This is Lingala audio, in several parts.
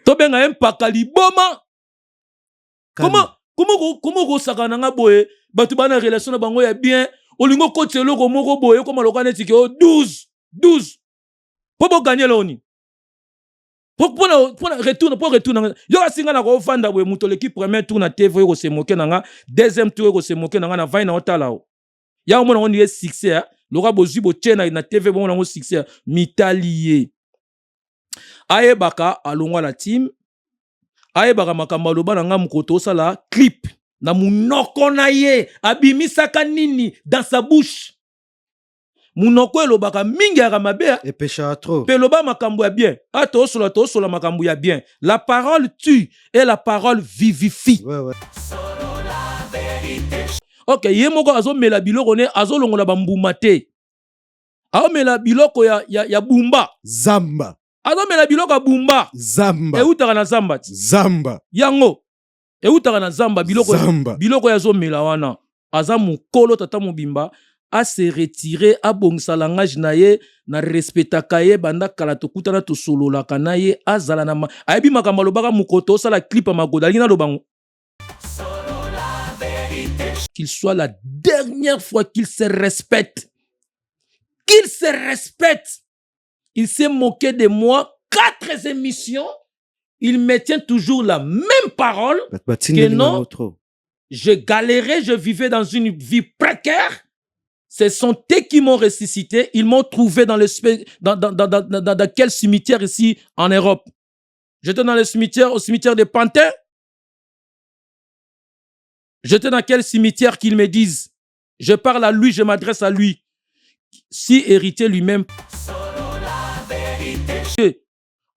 Tobenga mpaka liboma. Comment ko sakananga boye batu bana relation na bango ya bien olingo kotelo ko moko boye ko maloka netike 12 po gagner loni pour retourner yo asinga na ko vanda boye muto l'équipe premier tour na TV ko se moquer nanga deuxième tour ko se moquer nanga na vaina otala o ya o mona on est succès loka bozu bo tena na TV bon na succès mitalié aye baka alongwa la team aye baka makamba loba na nga mukoto sala clip na munoko na ye abimisaka nini dans sa bouche munoko elobaka mingi ya mabe et pécha trop pe loba makambo ya bien to sola makambo ya bien la parole tue et la parole vivifie ouais. OK ye moko azomela biloko ne azolongola bambuma te azomela biloko ya bumba zamba azomela biloko ya bumba zamba eutaka na zamba zamba yango eutaka na zamba biloko ya zomela wana aza mukolo tata mobimba a se retirer a bongisa langage na ye na respectaka ye banda kala tokutana tosololaka na ye azala na ayebi makambo alobaka mukoto osala clip ya magoda alingi nalobango qu'il soit la dernière fois qu'il se respecte. Qu'il se respecte. Il s'est moqué de moi 4 émissions. Il me tient toujours la même parole que non, je galérais, je vivais dans une vie précaire. Ce sont eux qui m'ont ressuscité. Ils m'ont trouvé dans quel cimetière ici en Europe. J'étais dans le cimetière, au cimetière des Panthères. J'étais dans quel cimetière qu'ils me disent. Je parle à lui, je m'adresse à lui. Si héritier lui-même.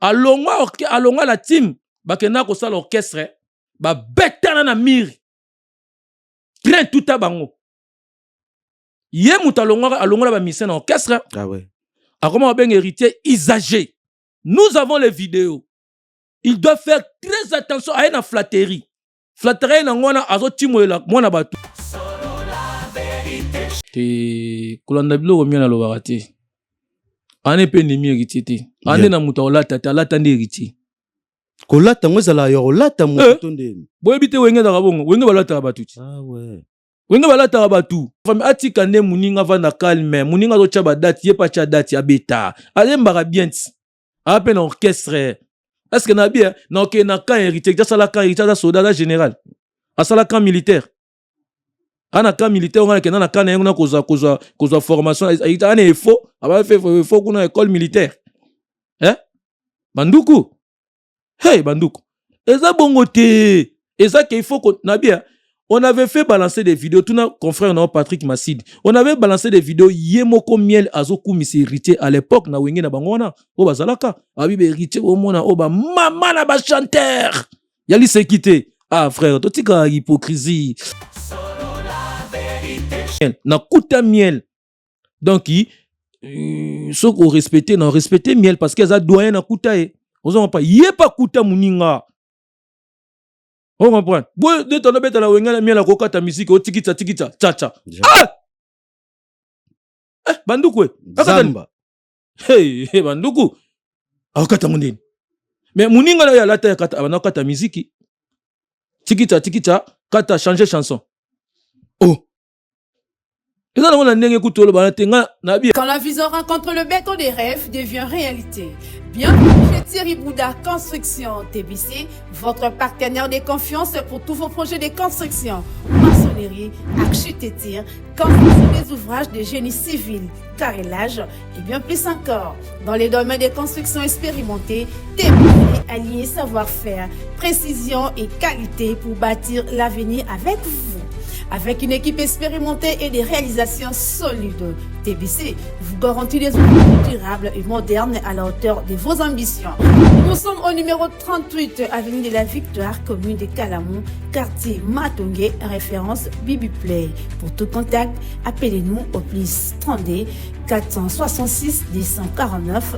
Alonga la team. Bakena ko sa l'orchestre. Ba betana na mir. Train tout à bango. Yé mouta alonga ba mission orchestre. Ah ouais. A comment ben héritier usagé. Nous avons les vidéos. Il doit faire très attention à une flatterie. Flatterie na ngwana azotimoela mwana batu. Te kolanda bilo komia na lobaka te. Ane pe ndemi héritier te. Ane na muta olata te alata ndi héritier. Kolata ngwezala yo olata muto ndeni. Boyebi te wenge na bongo, wenge balata batu ti. Ah ouais. Wenge balata batu. Fami atika nde muninga vanda calme, muninga zo chaba date, ye pa cha date ya beta. Alembaka bien ti. Ape na orchestre. Est-ce que na bien na ok na camp héritier, déjà ça la camp héritier da soldat général. A ça la camp militaire. Ana camp militaire on a que na camp na koza formation ita ana faux, aba fait faux kuna école militaire. Hein? Banduku. Hey Banduku. Eza bongo te. Eza qu'il faut que na bien on avait fait balancer des vidéos, tout notre confrère non Patrick Massid. On avait balancé des vidéos yemoko miel azoku misi héritier à l'époque na wenge na bangona o bazalaka abi be héritier o mona o ba mama na ba chanteur. Yali se quitter. Ah frère, to tika hypocrisie. Na kuta miel. Donc ceux qu'on respectait non respecter miel parce qu'ils a doyen na kuta e. Ozo pas yé pas kuta muninga. On comprend. Boy, de ton bête la wenga miel la coca ta musique o tikita cha. Ah! Banduku. Zamba. Hey, Banduku. Akata mundini. Mais muninga la ya lata ya kata abana kata musique. Tikita kata changer chanson. Oh. Quand la vision rencontre le béton des rêves devient réalité. Bienvenue chez Thierry Bouda Construction TBC, votre partenaire de confiance pour tous vos projets de construction, maçonnerie, architecture, construction des ouvrages de génie civil, carrelage et bien plus encore. Dans les domaines de construction expérimentés, TBC allié savoir-faire, précision et qualité pour bâtir l'avenir avec vous. Avec une équipe expérimentée et des réalisations solides, TBC vous garantit des outils durables et modernes à la hauteur de vos ambitions. Nous sommes au numéro 38, avenue de la Victoire, commune de Calamon, quartier Matongé, référence Bibi Play. Pour tout contact, appelez-nous au plus 32 466 249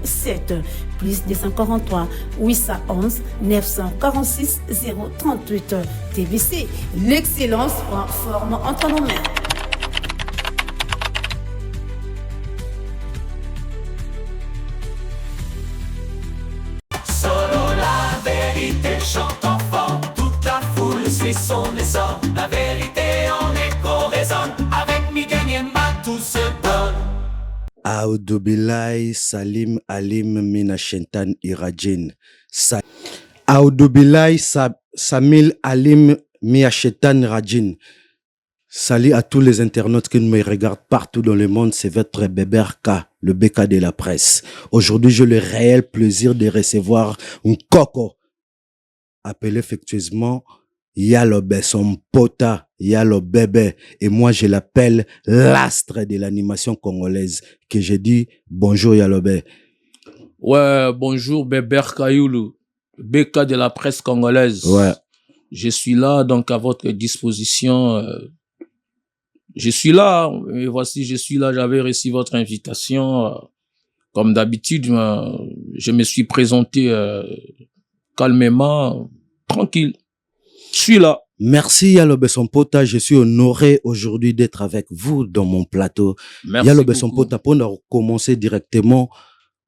007 plus 243 811 946 038. TBC, l'excellence prend forme entre nos mains. Audubilai Salim Alim Minashentan Irajin. Audubilai Samil Alim Miachetan Rajin. Salut à tous les internautes qui me regardent partout dans le monde. C'est votre Beberka, le BK de la presse. Aujourd'hui, j'ai le réel plaisir de recevoir un coco appelé affectueusement Yalobe, son pota, Yalo bébé. Et moi, je l'appelle l'astre de l'animation congolaise. Que je dis bonjour Yalobe. Ouais, bonjour Beberka Youlou, BK de la presse congolaise. Ouais. Je suis là, donc à votre disposition. Je suis là, et voici, je suis là, j'avais reçu votre invitation. Comme d'habitude, je me suis présenté calmement, tranquille. Je suis là. Merci Yalobe Sompota, je suis honoré aujourd'hui d'être avec vous dans mon plateau. Merci Yalobe beaucoup. Sompota, pour nous commencer directement,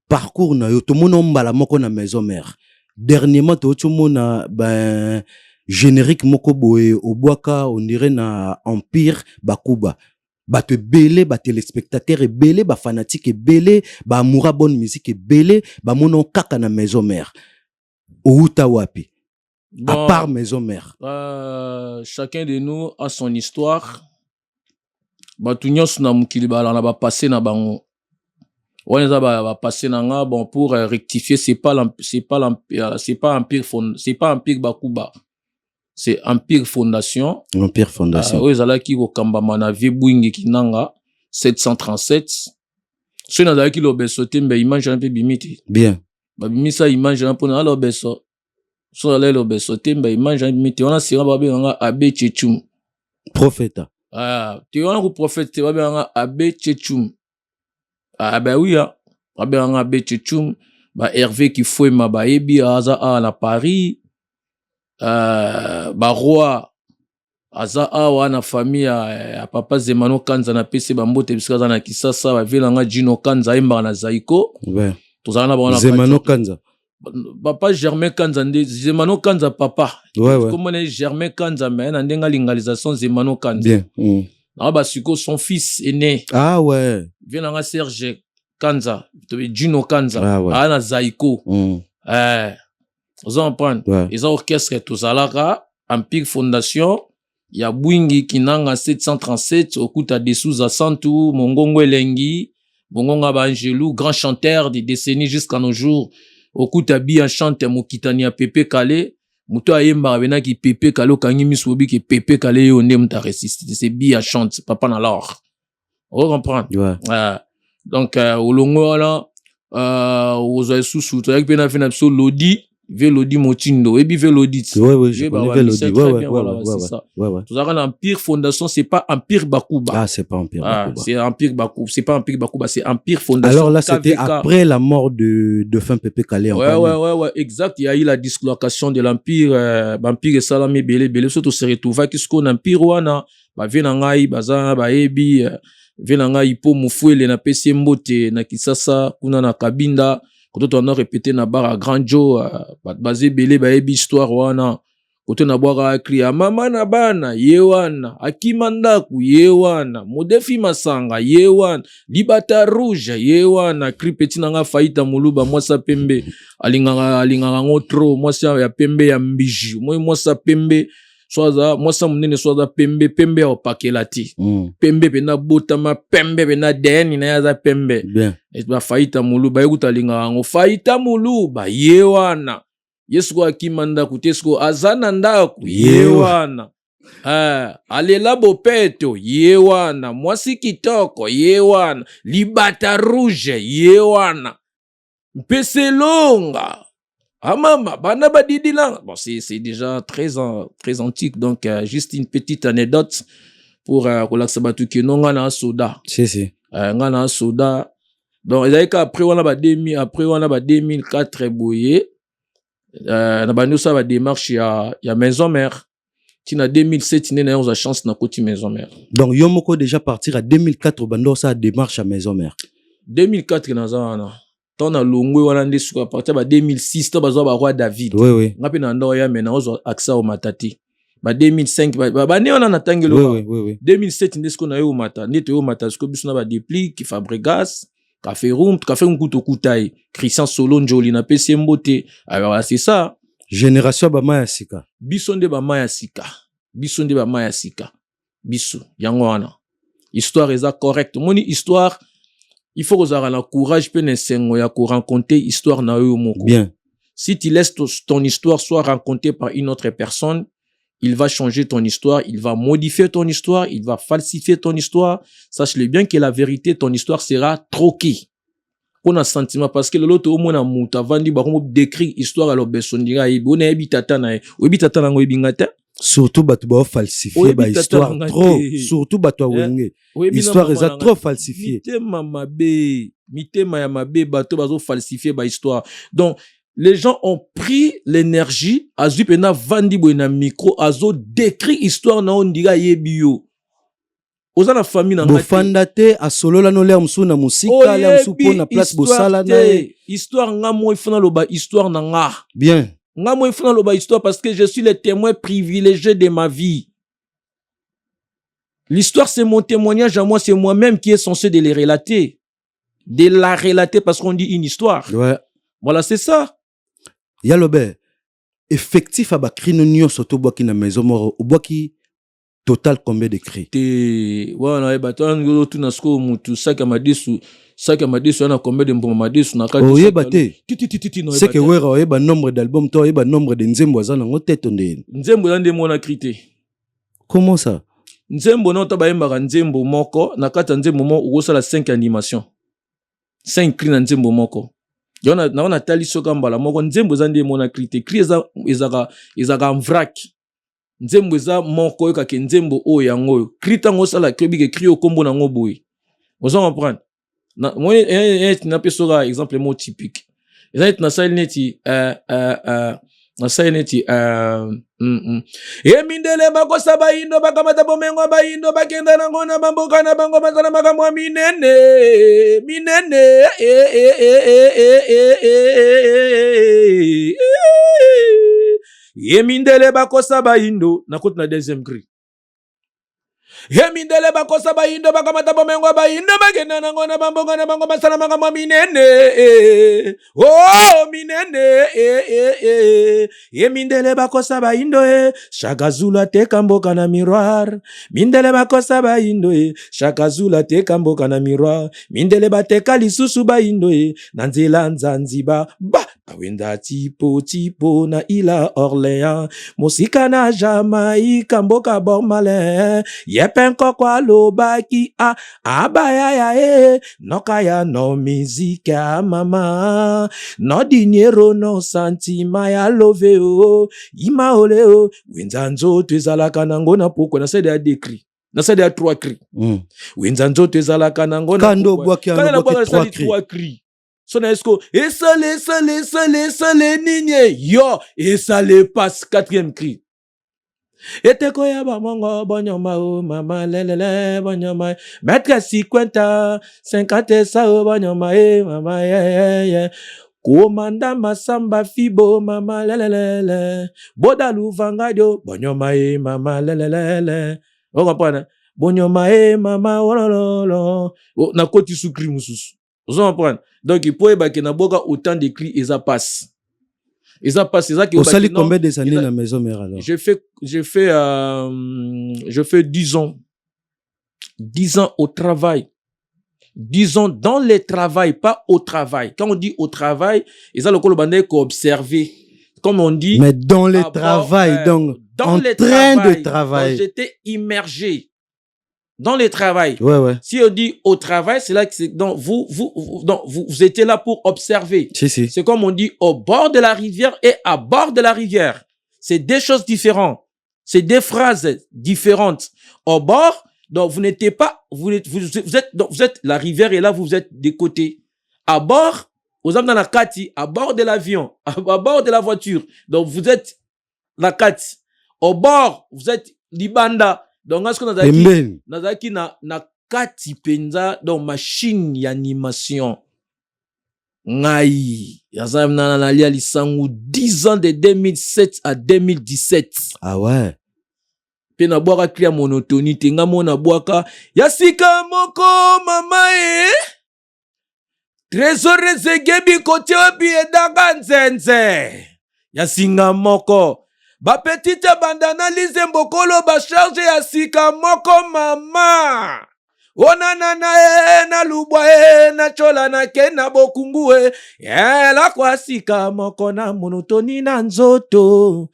parcours na yo, tout le monde mbala moko na maison mère. Dernièrement, tout le monde ben générique moko boye au boaka, on dirait na Empire Bakuba. Ba te belé, ba téléspectateurs et belé, ba fanatique et belé, ba amoura bonne musique et belé, ba monon kaka na maison mère. Outa wapi. Bon, à part maison mère. Chacun de nous a son histoire. Batunyos na mukili bala na ba passé na bango. On les a passé na nga bon pour rectifier, c'est pas Empire Bakuba. C'est Empire Fondation. Empire Fondation. Oui, zala ki ko kamba mana vebwingi kinanga 737. Ce na zala ki lo beso tembe image un peu bimiti. Bien. Ba bimisa image un peu na lo beso. So zala lo beso tembe image un bimiti. On a sira ba nga Abe Tchetchoum. Prophète. Tu on a ko prophète ba nga Abe Tchetchoum. Ben oui hein. Ba nga Abe Tchetchoum. Ba Hervé qui foi ma ba ebi aza à Paris. Roi aza awa na famille ya papa Zemano Kanza na pese bambote biskaza na Kisasa ba velanga Jino Kanza imba na Zaiko. Ouais. Tozana ba na Zemano Kanza. Papa Germain Kanza nde Zemano Kanza papa. Ouais ouais. Comment est Germain Kanza mais na ndenga lingalisation Zemano Kanza. Bien. Na ba siko son fils aîné. Ah ouais. Velanga Serge Kanza, Jino Kanza. Ah ouais. Na Zaiko. Vous en prenez. Ouais. Ils ont orchestre tout à l'heure, Empire Fondation, il y a Bwingi Kinanga 737, Okuta Dessous à Santou, Mongongo Elengi, Mongonga Bangelou, grand chanteur des décennies jusqu'à nos jours, Okuta Bia chante Mokitania Pepe Kale, Muto Ayemba Bena qui Pepe Kale, Kangi Miswobi qui Pepe Kale, Yonde Mta résisté, c'est Bia chante, papa na l'or. Vous comprenez? Ouais. Donc, au longo là, aux sous-sous, tu as bien fait un Lodi, Vélodi Motindo, et puis Vélodi. Ouais, je connais Vélodi. C'est ça. Ouais. Tout ça, l'Empire Fondation, c'est pas Empire Bakuba. Ah, c'est pas Empire Bakuba. C'est Empire Bakuba. C'est pas Empire Bakuba, c'est Empire Fondation. Alors là, c'était après la mort de fin Pepe Kale. Ouais, exact. Il y a eu la dislocation de l'Empire, Empire Salami Belé, surtout se retrouva qu'est-ce qu'on Empire wana, venangai, baza, ebi, venangai, po mufwele na pesi mbote, na Kisasa, kuna na Kabinda, quand on a répété na bar à Grand Joe, basé belé ebi histoire wana, quand on a boire à crier mama na bana yewana, akimandaku yewana, modefi masanga yewana, libata rouge yewana, cri petit nanga faita muluba moi sa pembe, alinganga ngotro, moi sa ya pembe ya mbiji, moi sa pembe soaza moi sa munene soaza pembe au pakelati. Pembe bena botama pembe bena deni na yaza pembe. Bien. Et ba faita muluba ekuta linganga ngo faita muluba yewana. Yesko akimanda kutesko azana ndaku yewana. Alela bopeto yewana, mwasi kitoko yewana, libata rouge yewana. Mpese longa. Mama, bana badidi là. Bon, c'est déjà très antique, donc juste une petite anecdote pour Kolak qui non ngana soda. Si. Ngana soda. Donc après on a 2004 boyé. Na ba nous ça va démarche ya maison mère. Qui na 2007 né na chance na côté maison mère. Donc Yomoko déjà partir à 2004 bando ça démarche à maison mère. 2004 na zana. Tant na longwe wana ndesuka partir ba 2006 to bazo ba roi David. Oui. Ngapi na ndo ya mena ozo accès au matati. Ba 2005 ba ne wana na tangelo. Oui. 2007 ndesuko na yo mata, ndete yo mata sko biso na ba dépli ki Fabregas, café room kuto kutai Christian Solo Njoli na pesi mbote. Alors c'est ça. Génération ba maya sika. Biso nde ba maya sika. Biso yango wana. Histoire eza correct. Moni histoire il faut que la courage pe nesengo ya ko raconter histoire na yo moko. Bien. Si tu laisses ton histoire soit racontée par une autre personne, il va changer ton histoire, il va modifier ton histoire, il va falsifier ton histoire. Sache-le bien que la vérité, ton histoire sera troquée. Pour un sentiment, parce que l'autre, au moins, a mouta, vandi, bah, on décrit histoire à l'obéson, dira, on est habitata, surtout, bah, tu vas falsifier, bah, histoire trop. Surtout, bah, tu vas wenge. Histoire, est trop falsifiée. Mite ma mabe, bah, tu vas falsifier, bah, histoire. Donc, les gens ont pris l'énergie, azu pena vandi boina micro, azo décrit histoire na on diga yebio. Oza na famille na ngati. Bofandate a solo la no le amsu na musika, le amsu po na place bosala na. Histoire nga mo ifuna loba histoire na nga. Bien. Nga mo ifuna loba histoire parce que je suis le témoin privilégié de ma vie. L'histoire c'est mon témoignage à moi, c'est moi-même qui est censé de les relater. De la relater parce qu'on dit une histoire. Ouais. Voilà, c'est ça. Yalobe, effectif à bakrino nyo soto boaki na maison moro, ou boaki total combien de cris? Voilà, et batan ngolo tu na sko mutu saka madisu ana combien de mboma madisu na kati. Oye bate. C'est que wera oye ba nombre d'albums to oye ba nombre de nzembo azana ngote tonde. Nzembo yande mona crité. Comment ça? Nzembo no taba yemba nzembo moko na kati nzembo mo ukosala 5 animations. 5 cris na nzembo moko. Yona na ona tali soka mbala moko nzembo zande mona crité cri ezaka mvrak nzembo eza moko yoka ke nzembo o yango crita ngo sala krebi ke cri okombo na ngo boy ozo comprendre na moi na pesoka exemple mo typique ezali na sala neti na sala neti mindele bakosa bayindo bakamata bomengo bayindo bakenda nango na bamboka na bango bazala makamwa minene mindele bakosa bayindo nakoti na deuxième cri mindele bakosa bayindo bakamata bomengo bayindo bakenda nango na bamboka na bango bazala makamwa minene minene mindele bakosa bayindo Shakazula teka mboka na miroir mindele bakosa bayindo Shakazula teka mboka na miroir mindele bateka lisusu bayindo na nzela Zanzibar ba awenda tipo na ila Orléans mosika na Jamaïque mboka Bormalin yepenko kwa lobaki abaya nokaya no mizika mama no dinero no santima ya love ima ole wenzanzo twezalaka nango na poko na sede ya décrit na sede ya 3 cris wenzanzo twezalaka nango na kando bwaki na bwaki 3 cris so na esko esale ninye yo esale passe 4e cri eteko ya bamongo bonyoma o mama lelele bonyoma metre 50 sa o bonyoma mama ye komanda masamba fibo mama lelele boda luvangadio bonyoma mama lelele on comprend bonyoma mama ololo na koti sukri mususu on comprend donc il peut ba que na boka autant de cris et ça passe au sali combien des années la maison mère alors? Je fais 10 ans au travail. 10 ans dans le travail, pas au travail. Quand on dit au travail, ils ont le col observer. Comme on dit. Mais dans le travail, donc dans en le train travail, de travailler. J'étais immergé dans le travail. Ouais. Si on dit au travail, c'est là que c'est donc vous étiez là pour observer. Si. C'est comme on dit au bord de la rivière et à bord de la rivière. C'est deux choses différentes. C'est deux phrases différentes. Au bord, donc vous n'étiez pas, vous êtes la rivière et là vous êtes des côtés. À bord, aux hommes dans la kati, à bord de l'avion, à bord de la voiture. Donc vous êtes la kati. Au bord, vous êtes libanda. Donc est-ce qu'on a dit na kati penza donc machine d'animation. Ngai, yazam na lia lisangu 10 ans de 2007 à 2017. Ah ouais. Pe na boaka clear monotonie tenga mona boaka yasika moko mama trésor ezegebi kote obi edanga nzenze ya singa moko bapetite bandana lize mbokolo bacharge ya sika moko mama onanana na lubwa na chola na ke na bokungu ela kwa sika moko na monotoni na nzoto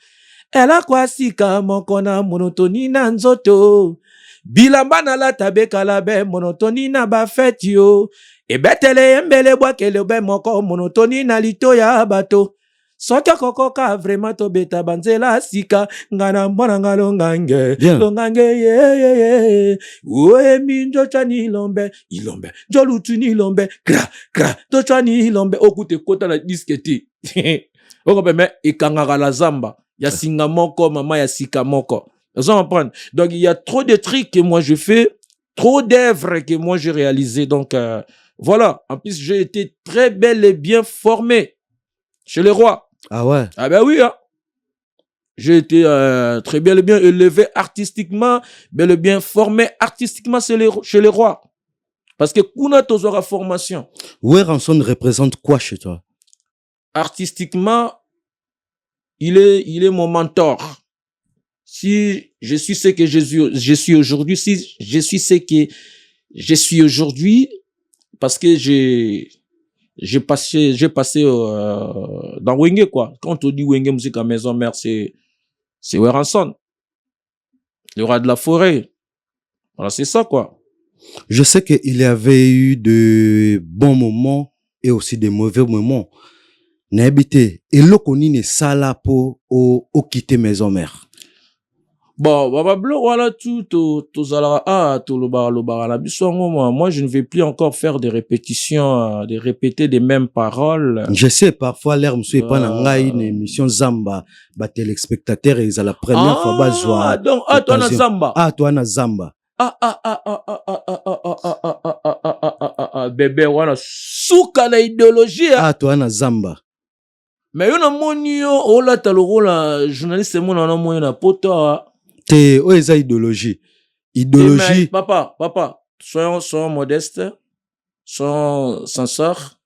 ela kwa sika moko na monotoni na nzoto bilamba na lata bekala be monotoni na bafeti yo ebetele embele bwakele be moko monotoni na lito ya bato soki kokoka vraiment tobeta banzela sika ngana mbona ngalongange longange ye oye minjo chani ilombe jolutu ni ilombe kra to chani ilombe okute kota la disketi okopeme ikangaka la zamba ya singa moko mama ya sika moko. Donc il y a trop de trucs que moi je fais, trop d'œuvres que moi j'ai réalisées. Donc voilà, en plus j'ai été très bel et bien formé chez les rois. Ah ouais? Ah ben oui, hein. J'ai été très bel et bien élevé artistiquement, bel et bien formé artistiquement chez les rois. Parce que kuna tozora formation. Weranson représente quoi chez toi? Artistiquement, il est mon mentor. Si je suis ce que je suis aujourd'hui, si je suis ce que je suis aujourd'hui, parce que j'ai passé dans Wenge, quoi. Quand on dit Wenge musique à maison mère, c'est Weranson, le roi de la forêt. Voilà, c'est ça, quoi. Je sais qu'il y avait eu de bons moments et aussi de mauvais moments. N'habité et l'okoni ne sala po au quitter maison mère. Bon, voilà tout, moi, je ne vais plus encore faire des répétitions, de répéter les mêmes paroles. Je sais, parfois, l'air monsieur pas dans une émission Zamba, téléspectateurs, ils à la première fois, bah, donc, toi, na Zamba. Toi, na Zamba. Bébé, voilà, souka na idéologie. Toi, na Zamba. Mais yon a moni yo, ola taloro la journaliste mon na moni na poto. T'es eza idéologie. Idéologie. Papa, soyons modestes, soyons sincères.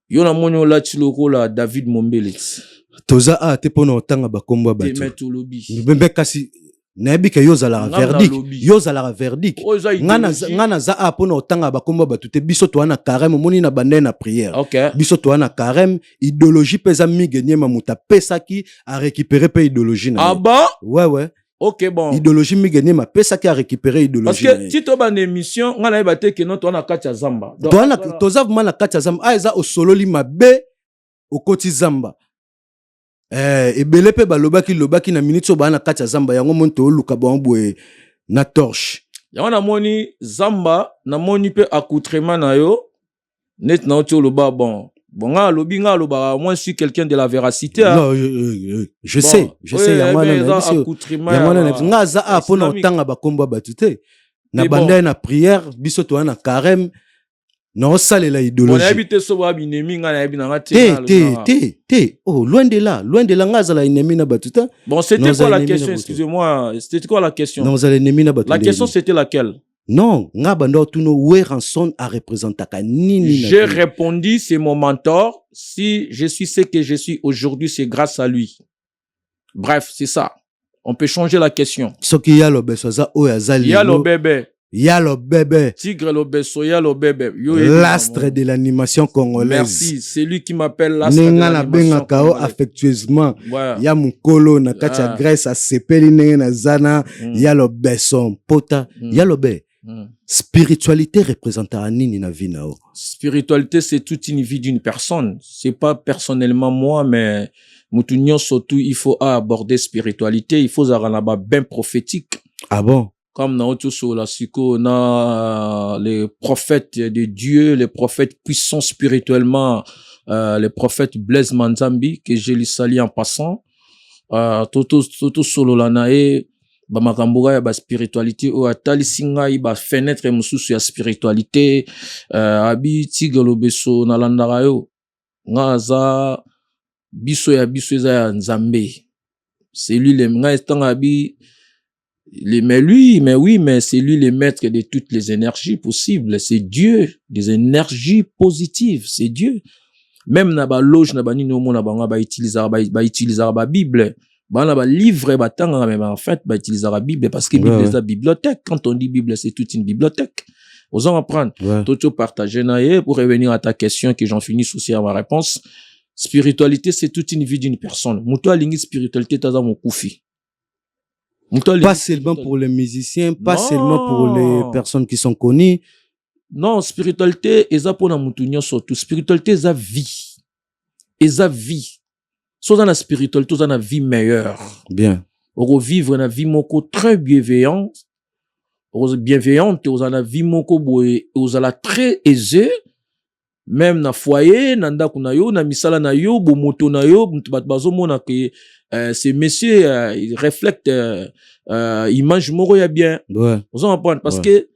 Yon a moni ola tiloko la David Mombelit. Toza t'es pour nous tanga bakombo batu. T'es mettre lobby. Bembe kasi. Nabi ke yoza la verdict. Yoza la verdict. Ngana za pour nous tanga bakombo batu. Te biso to ana carême moni na bande na prière. OK. Biso to ana carême idéologie pesa migenye mamuta pesa ki a récupérer pe idéologie na. Ah bon? Ouais. OK, bon. Idéologie migeni ma pesa qui a récupéré idéologie. Parce que si tu as une émission, on a battu que non, tu as katia zamba. Tu as vraiment katia zamba. Ah, eza o solo li mabe au koti zamba. Et belepe balobaki lobaki na minute so ba na katia zamba yango monto luka bambwe na torche. Yango na moni zamba na moni pe accoutrement na yo net na oto loba bon. Bon, lobi nga loba, moi je suis quelqu'un de la véracité. Non, je sais, yamana nga za po na tanga bakomba batute. Na banda na prière, biso to na carême, na salela idéologie. On habite so ba binemi nga na bina ngati. Oh, loin de là nga za la inemi na batute. Bon, c'était quoi la question, excusez-moi, c'était quoi la question? Non, za l'ennemi na batute. La question c'était laquelle? Non, nga bando tuno Weranson a représenté nini. J'ai répondu, c'est mon mentor. Si je suis ce que je suis aujourd'hui, c'est grâce à lui. Bref, c'est ça. On peut changer la question. Soki ya lo beso za o ya zali. Ya lo bébé. Ya lo bébé. Tigre lo beso, ya lo bébé. L'astre de l'animation congolaise. Merci, c'est lui qui m'appelle l'astre de l'animation congolaise. Affectueusement. Ya mukolo na kati ya Grèce a sepeli nenge na zana. Ya lo beso pota. Ya lo be. Spiritualité représente à nini na vie nao. Spiritualité, c'est toute une vie d'une personne. C'est pas personnellement moi, mais Moutounion surtout, il faut aborder spiritualité. Il faut avoir bien prophétique. Ah bon? Comme dans tout sur la psycho, on a les prophètes de Dieu, les prophètes puissants spirituellement, les prophètes Blaise Manzambi, que je lui salue en passant. Toto solo lanae. Ba makambuga ya ba spiritualité o atali singa ba fenêtre mususu ya spiritualité abi tigelo beso na landara yo ngaza biso ya nzambe c'est lui le nga estanga abi Mais oui, mais c'est lui le maître de toutes les énergies possibles. C'est Dieu, des énergies positives, c'est Dieu. Même na ba loge na ba nini omo na banga ba utiliser ba Bible. Ba na ba livre ba tanga mais en fait ba utiliser la Bible parce que Bible c'est la bibliothèque. Quand on dit Bible, c'est toute une bibliothèque. Osons apprendre. Toto partager naie pour revenir à ta question que j'en finis aussi à ma réponse. Spiritualité, c'est toute une vie d'une personne. Muto alingi spiritualité taza mon koufi. Pas seulement pour les musiciens, pas seulement pour les personnes qui sont connues. Non, spiritualité, eza pour na mutunyo surtout. Spiritualité, eza vie. Eza vie. So dans la spiritualité, dans la vie meilleure. Bien. On vivre na vie moko très bienveillante. Bienveillante, on a la vie moko boye, on a la très aisée. Même na foyer, nanda kuna yo, na misala na yo, bo moto na yo, bazo mona que ces messieurs ils reflètent image moko ya bien. Ouais. On s'en prendre parce que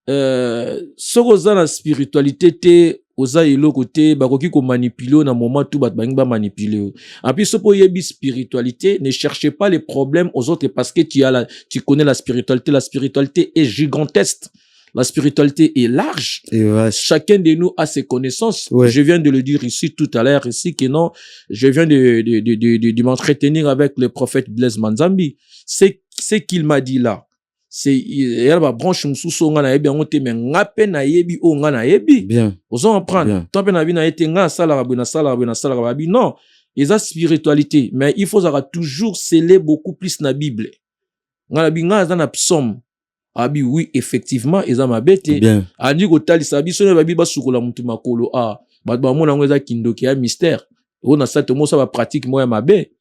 ce qu'on a la spiritualité te oza elo côté bakoki ko manipuler na moment tout bat bang ba manipuler. En plus ce pour yebi spiritualité, ne cherchez pas les problèmes aux autres parce que tu connais la spiritualité est gigantesque. La spiritualité est large. Et ouais. Chacun de nous a ses connaissances. Ouais. Je viens de le dire ici tout à l'heure, ici que non, je viens de m'entretenir avec le prophète Blaise Manzambi. C'est qu'il m'a dit là. C'est il va branche mususu nga na yebi ngote mais ngape na yebi o nga na yebi. Bien. Ozo en prendre. Tant pe na bi na été nga sala rabena sala bi non. Et ça spiritualité, mais il faut toujours sceller beaucoup plus na Bible. Nga na bi nga za na psaume. Abi oui effectivement eza mabete andi ko talisa biso na babi basukola mutu makolo ba mona ngeza kindoki ya mystère ona sa tomo sa ba pratique moya mabe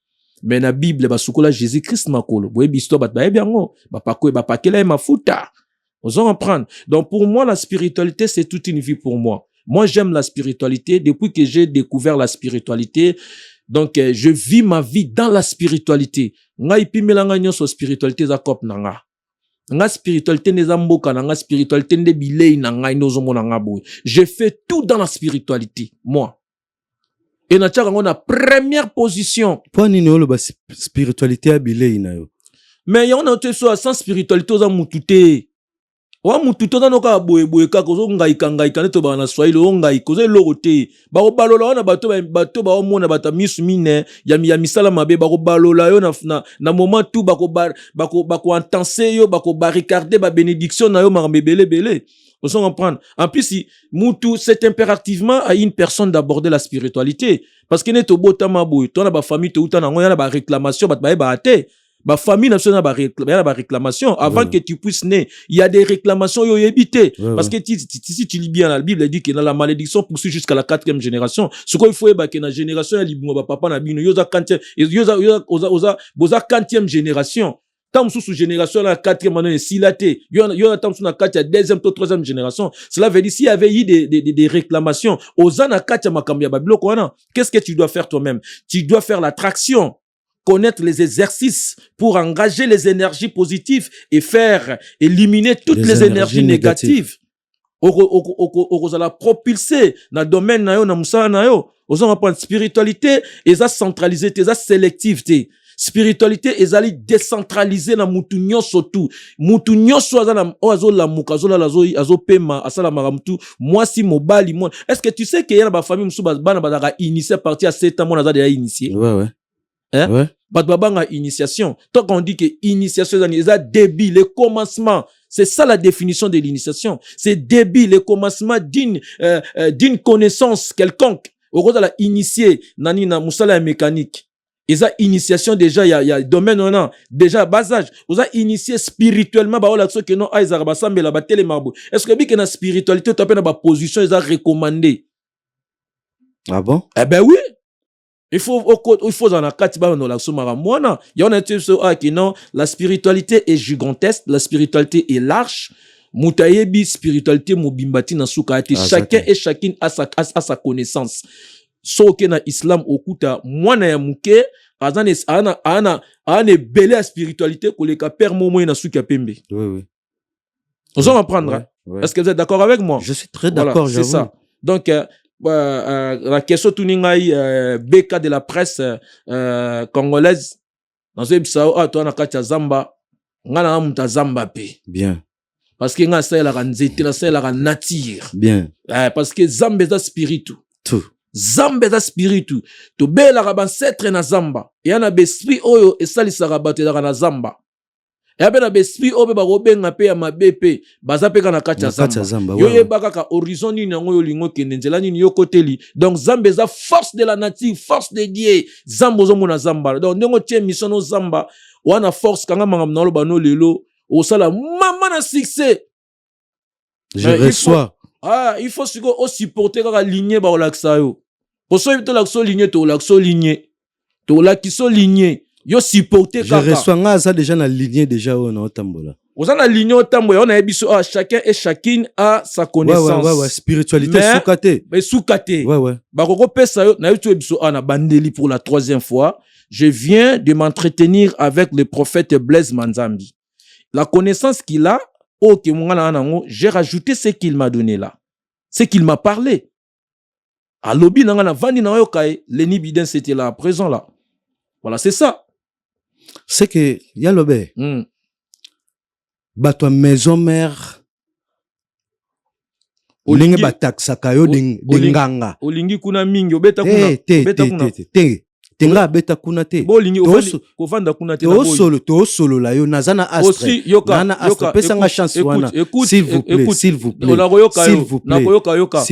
mais na Bible basukola Jésus Christ makolo boye bisto ba biango ba pakela mafuta osons apprendre. Donc pour moi la spiritualité c'est toute une vie pour moi. Moi j'aime la spiritualité depuis que j'ai découvert la spiritualité. Donc je vis ma vie dans la spiritualité. Nga ipimelanga nyonso spiritualité za kop nanga. Nga spiritualité neza mboka na nga spiritualité nde bilei na nga inozo mona nga boy. Je fais tout dans la spiritualité moi. Et na tchaka ngona première position. Pour nini olo ba spiritualité ya bilei na yo. Mais yon na te so sans spiritualité oza mutute. Wa mutute na noka boye kaka zo ngai kaneto ba na Swahili o ngai koze logote. Ba ko balola na bato ba o mona bata misu mine ya misala mabe ba ko balola yo na moment tout ba ko intense yo ba ko barricader ba bénédiction na yo makambe belé. On s'en comprendre. En plus si mutu c'est impérativement à une personne d'aborder la spiritualité parce que neto botama boy to na ba famille to uta na ngoya na ba réclamation ba ate. Ma famille n'a pas réclamation. Avant que tu puisses naître, il y a des réclamations yo éviter. Parce que si tu lis bien la Bible, elle dit que dans la malédiction poursuit jusqu'à la 4e génération. Ce qu'il faut que la génération elle dit papa na bino yoza 4e génération. Tant sous génération la 4e maintenant silaté. Yo tant sous na 4 2e to 3e génération. Cela veut dire s'il y avait eu des réclamations aux ana 4 makambia babilo kona, qu'est-ce que tu dois faire toi-même? Tu dois faire l'attraction. Connaître les exercices pour engager les énergies positives et faire éliminer toutes les énergies négatives. Vous allez propulser dans le domaine na yo na musala na yo. Vous allez prendre spiritualité et ça centralisé, ça sélective. Spiritualité et ça décentralisé na mutu nyonso tout. Mutu nyonso azala ozo la mukazola azo pema asala maramutu. Moi si mobali moi. Est-ce que tu sais que y a ba famille musu bana badaka initié partir à 7 ans mon azala déjà initié. Ouais. Hein? Ouais. Baba initiation. Tant qu'on dit que initiation c'est début, le commencement. C'est ça la définition de l'initiation. C'est début, le commencement d'une connaissance quelconque. Au gros, la initié, nani na musala mécanique. Et ça, initiation déjà, il y a domaine non, déjà bas âge. Vous avez initié spirituellement, bah, on que non, aïe, zaraba sambe la batele marbo. Est-ce que bien que la spiritualité, tu as pas position, ils ont recommandé. Ah bon? Eh ben oui. Il faut dans la katiba dans la somara moana. Il y en a qui non, la spiritualité est gigantesque, la spiritualité est large. Mutayebi spiritualité mobimbati na sukati. Chacun et chacune a sa connaissance. So que na islam okuta mwana ya muke ana belé spiritualité ko le ka père momo na suka pembe. Oui. Nous allons apprendre. Ouais. Est-ce que vous êtes d'accord avec moi? Je suis très d'accord, c'est ça. Donc la question tuningai BK de la presse congolaise dans ce bisao toi na katia zamba nga na muta zamba pe. Bien. Parce que nga sa la nzete la sa la nature. Bien. Parce que zamba za spiritu. Tout. Zamba za spiritu. To bela ka bancetre na zamba. Ya na besprit oyo esalisa ka bato na zamba. Ya be na besprit oyo ba robenga pe ya mabepe baza pe kana kati ya zamba. Yo yebaka ka horizon nini yango yo lingo kende nzela nini yo koteli. Donc zamba za force de la nature, force de Dieu. Zamba zo mona zamba. Donc ndongo tie mission no zamba wana force kanga mangam na lo bano lelo au sala maman na succès. Je reçois. Il faut supporter quand la lignée ba olaksa yo. Pour ça to lakso lignée to lakso lignée. To lakiso lignée. Yo supporter kaka. Je reçois nga ça déjà na lignée déjà on a tambola. Vous en a lignée au tambola, on a biso chacun et chacune a sa connaissance. Ouais, spiritualité soukate. Mais soukate. Ouais. Ba koko pesa yo na yo biso na bandeli pour la 3e fois. Je viens de m'entretenir avec le prophète Blaise Manzambi. La connaissance qu'il a, j'ai rajouté ce qu'il m'a donné là. Ce qu'il m'a parlé. À l'obi, Lenny Biden, c'était là, présent là. Voilà, c'est ça. C'est que, Yalobé, bato maison mère, olingi bataksaka yo dinganga. Olingi kuna mingi, obeta kuna. Tenga beta kuna te. Bolingi ovanda kuna te. To solo la yo nazana astre. Aussi yoka. Nana astre pesa nga chance wana. S'il vous plaît. S'il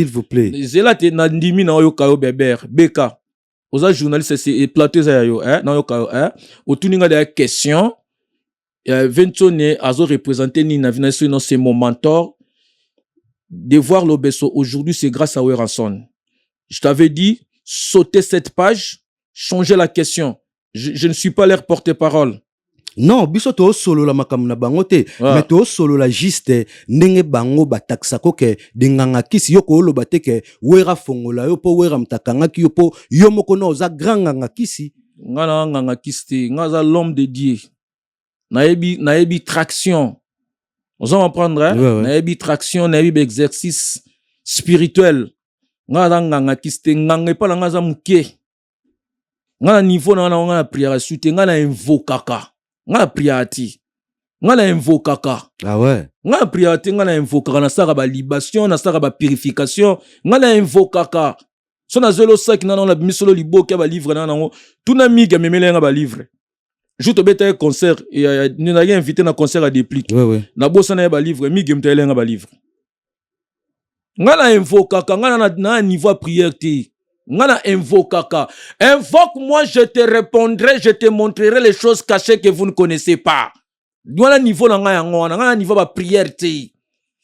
vous plaît. Zela te na ndimi na yoka yo beber. Beka. Oza journaliste c'est plateau za yo na yoka yo otuninga des questions. Ventone azo représenter ni na vination non c'est mon mentor. De voir l'obeso aujourd'hui c'est grâce à Weranson. Je t'avais dit sauter cette page. Changer la question. Je ne suis pas leur porte-parole. Non, biso to solo la makamuna bangote, mais to solo la juste ndenge bango bataksako ke dinganga kisi yoko lo bateke wera fongola yo po wera mtakanga ki yo po yo moko no za granga kisi. Ngana nganga kisi, ngaza l'homme de Dieu. Naebi traction. On va prendre hein? Naebi traction, naebi exercice spirituel. Ngaza nganga kisi nganga pa ngaza muke. Ngana niveau na prière soute ngana invokaka ngana priati ngana invokaka ah ouais ngana priati ngana invokaka na saka ba libation na saka ba purification ngana invokaka so na zelo sak na na misolo liboka ba livre na nango tuna miga memelenga ba livre je te beta concert et nous n'avons invité na concert à déplique na bossa na ba livre miga mtelenga ba livre ngana invokaka ngana na niveau prière te ngana invokaka. Invoque-moi, je te répondrai, je te montrerai les choses cachées que vous ne connaissez pas. Ngana niveau na ngana niveau ba prière te.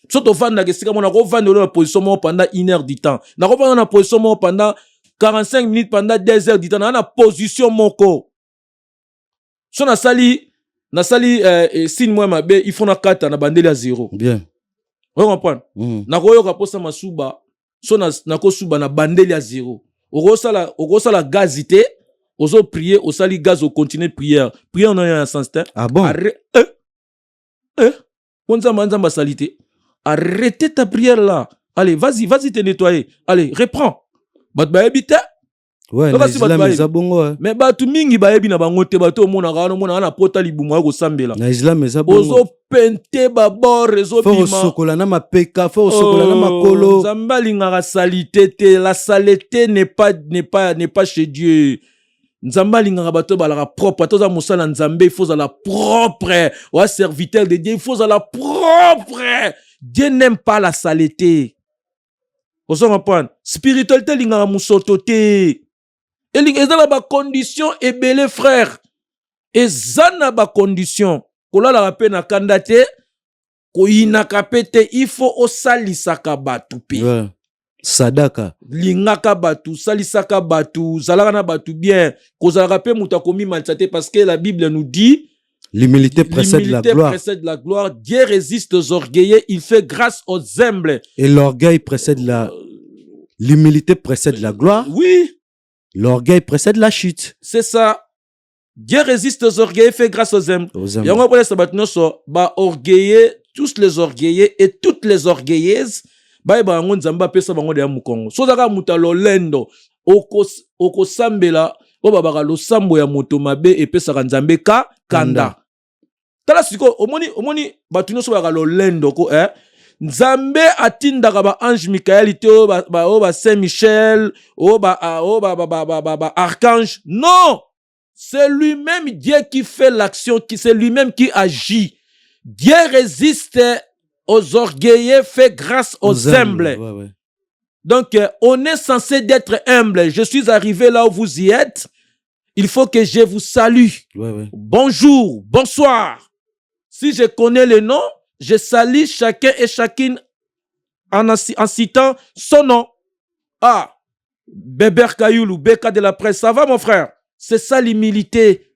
Soto vanda ke sika mona ko vanda na position mo pendant 1 heure du temps. Na ko vanda na position mo pendant 45 minutes pendant 2 heures du temps na position moko. So na sali signe moi mabe il faut na kata na bandeli à 0. Bien. Vous comprenez? Na ko yoka posa masuba so na ko suba na bandeli à 0. Ogo la gazité, ozo prier, osali gaz au continuer prière. Prière non un sens. Ah bon? Manzamba salité. Arrêtez ta prière là. Allez, vas-y te nettoyer. Allez, reprends. Bat ba ebita. Ouais, mais batu mingi ba ebi na bango te bato mona na pota libumu ko sambela. Na Islam ezabongo. Ozo pente ba bord rezo bima. Faut sokola na mapeka, faut sokola na makolo. Zambali ngara salité te, la saleté n'est pas chez Dieu. Nzambali ngara bato balaka propre, toza musala nzambe, il faut la propre. Wa serviteur de Dieu, il faut la propre. Dieu n'aime pas la saleté. Ozo comprendre. Spiritualité lingara musoto te. Et les ba condition et belé frère. Et zana ba condition. Kola la pe na kandate ko inakapete il faut osalisaka batu pe. Sadaka. Lingaka batu, salisaka batu, zalaka na batu bien. Ko zalaka pe muta komi manchate parce que la Bible nous dit l'humilité précède la gloire. L'humilité précède la gloire. Dieu résiste aux orgueilleux, il fait grâce aux humbles. Et l'orgueil précède l'humilité précède la gloire. Oui. L'orgueil précède la chute. C'est ça. Dieu résiste aux orgueilleux, fait grâce aux hommes. Et on va parler de orgueilleux, tous les orgueilleux et toutes les orgueilleuses. Ba on zamba pesa bango de mukongo. So zaka mutalo lendo oko sambela o baba lo sambo ya moto mabe e pesa nzambe kanda. tala siko omoni batu nyonso baka lolendo ko Nzambe atindaka ba ange Michael te ba Saint Michel ba archange. Non, c'est lui-même Dieu qui fait l'action, c'est lui-même qui agit. Dieu résiste aux orgueilleux, fait grâce aux humbles. Ouais. Donc on est censé d'être humble. Je suis arrivé là où vous y êtes. Il faut que je vous salue. Ouais. Bonjour, bonsoir. Si je connais le nom, je salue chacun et chacune en citant son nom. Ah, Bébert Kayoulou, Beka de la presse, ça va mon frère? C'est ça l'humilité.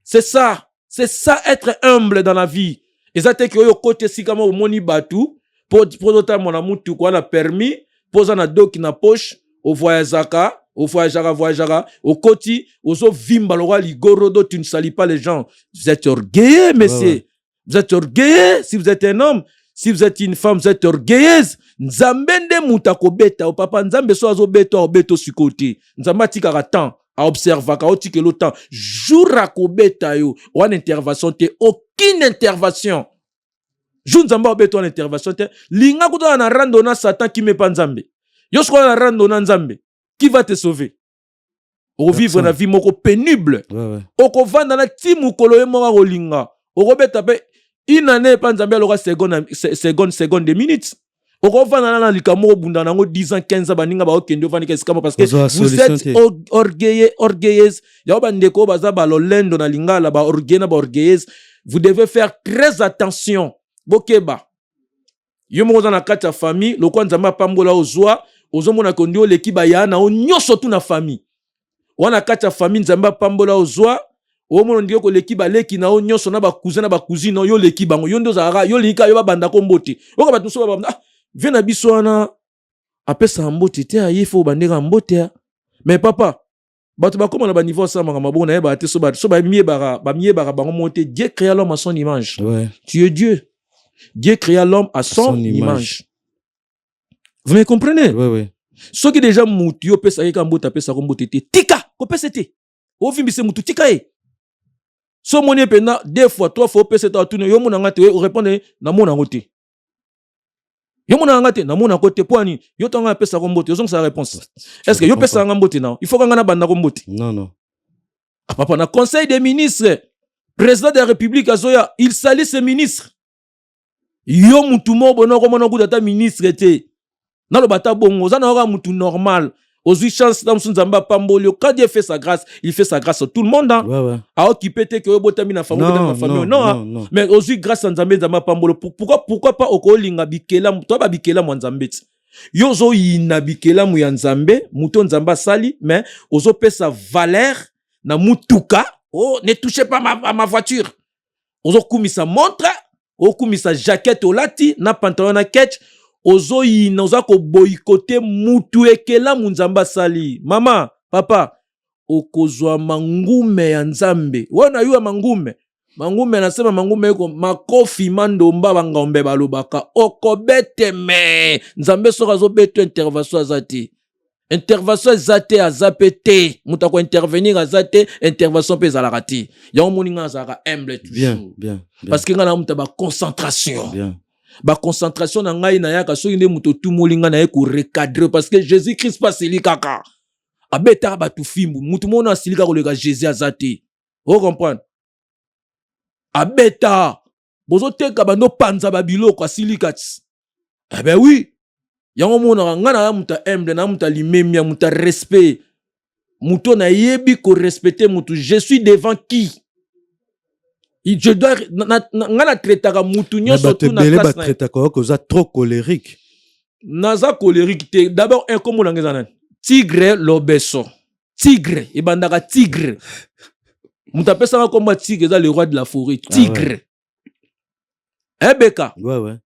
C'est ça être humble dans la vie. Et ça t'es que yo côté si comme au moni batu pour d'autres mon amour tout quoi na permis, poser na doc na poche, au voyagaka, au côté, aux vimba le roi ligorodo, tu ne salis pas les gens. Vous êtes orgueilleux, messieurs. Ouais. Vous êtes orgueilleux si vous êtes un homme. Si vous êtes une femme, vous êtes orgueilleuse. Nzambende mutako beta. O papa nzambe so azo beta o beto su côté. Nzamba tika temps à observer ka otike le temps. Jour à ko beta yo. Ou en intervention te aucune intervention. Jour nzamba o beto en intervention te. Linga kuto na randona Satan qui me pa nzambe. Yo sko na randona nzambe. Qui va te sauver? Au vivre la vie moko pénible. Ouais. Oko vanda na timu kolo moko rolinga. Oko beta pe une année pas nzambe alora seconde de minutes. Oko vanda na likamo bunda nango 10 ans 15 ans baninga ba okende vanda kesikamo parce que vous êtes orgueilleuse. Ya ba ndeko baza ba lolendo na lingala ba orgueille na ba orgueilleuse. Vous devez faire très attention. Bokeba. Yo mo za na kati ya famille, lokwa nzamba pambola ozwa, ozomona kondio lekiba ya na onyoso tu na famille. Wana kati ya famille nzamba pambola ozwa, omono ndio ko lekiba leki na onyoso na ba cousin na ba cousine yo lekiba ngo yo ndo za yo lika yo ba banda ko mbote. Oka batu so ba viens na biso wana apesa mbote te ayefo bandeka mbote. Mais papa, batu ba koma na ba niveau ça manga mabona e ba te so ba mié bara bango monter. Dieu créa l'homme à son image. Ouais. Tu es Dieu. Dieu créa l'homme à son image. Vous me comprenez? Ouais. Ce qui déjà mouti yo pesa ka mbota pesa ko mbote te. Tika ko pesa te. O vimbise mutu tika e. So moni pena 2 fois 3 fois pesa ta tune yo mona ngate o répondre na mona ngote. Yo mona ngate na mona kote poani yo tanga pesa ko mbote yo zonga sa réponse. Est-ce que yo pesa nga mbote na? Il faut nga na banda ko mbote. Non. Papa na conseil des ministres, président de la République azoya, il salue ses ministres. Yo mutu mo bono ko mona kudata ministre te. Na lo bata bongo za na ora mutu normal. Ozui chance dans son zamba pambolio. Quand Dieu fait sa grâce, il fait sa grâce à tout le monde. Hein? Ouais. A occupé que yo botami na famille. Non. Mais ozui grâce à nzambe zamba pambolo. Pourquoi pas okolinga bikela toi ba bikela mo nzambe. Yo zo yina bikela mu ya nzambe, muto nzamba sali, mais ozo pesa valeur na mutuka. Oh, ne touchez pas ma voiture. Ozo kumisa montre, o kumisa jaquette olati na pantalon na ketch. Ozo yina oza ko boykote mutu ekela munzamba sali. Mama, papa, okozwa mangume ya nzambe. Wana yu ya mangume. Mangume nasema mangume yuko makofi mandomba bangombe balobaka. Okobete me. Nzambe soka zo beto intervention azati. Intervention azate azapete. Mutako intervenir azate, intervention pe zalarati. Ya moninga azara humble toujours. Bien. Parce que ngana mutaba concentration. Bien. Ba concentration na ngai na yaka so ine muto tu molinga na ye ko recadrer parce que Jésus Christ pas seli kaka abeta ba tu fimbu mutu mona seli kaka le Jésus azate o comprendre abeta bozo teka bando panza ba biloko asili kati eh ben oui yango mona ngana ya muta humble na muta limemia muta respect muto na yebi ko respecter mutu je suis devant qui. Je dois ngana traitaka mutu nyoso tu na classe na traitaka ko za trop colérique. Naza colérique te d'abord un comme on ngeza nani tigre lobeso tigre et bandaka tigre muta pesa comme tigre za le roi de la forêt tigre. Ebeka Ouais.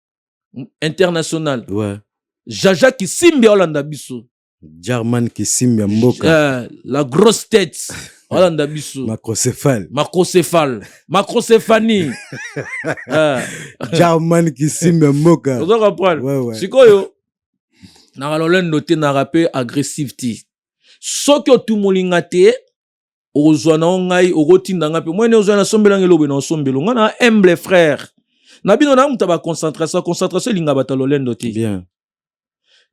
international. Ouais. Jaja qui simbi Hollanda biso. German qui simbi mboka. La grosse tête. Hollanda biso. Macrocéphanie. German qui simbi mboka. Vous comprenez? Ouais. Sikoyo. Na lolendo te na rappé agressif ti. Soko tu molinga te ozwa na ngai okotinda nga pe moi ne ozwa na sombela ngelobe na sombelo nga na humble frère na bino na muta ba concentration linga batalo lendo te bien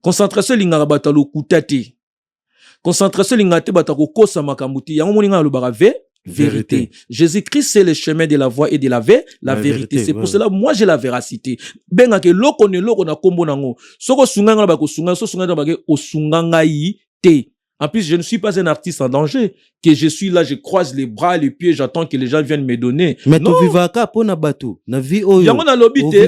concentration linga batalo kutati concentration linga te batako kosa makambo te yango moninga lobaka vérité. Jésus-Christ c'est le chemin de la voie et de la vérité. C'est pour cela moi j'ai la véracité. Benga ke loko ne loko na kombo nango. Soko sunganga ba ko sunga so sunga ba ke osunganga yi te. En plus, je ne suis pas un artiste en danger. Que je suis là, je croise les bras, les pieds, j'attends que les gens viennent me donner. Mais tu vivre ka pona bateau. Na vie oyo. Yango na lobby te.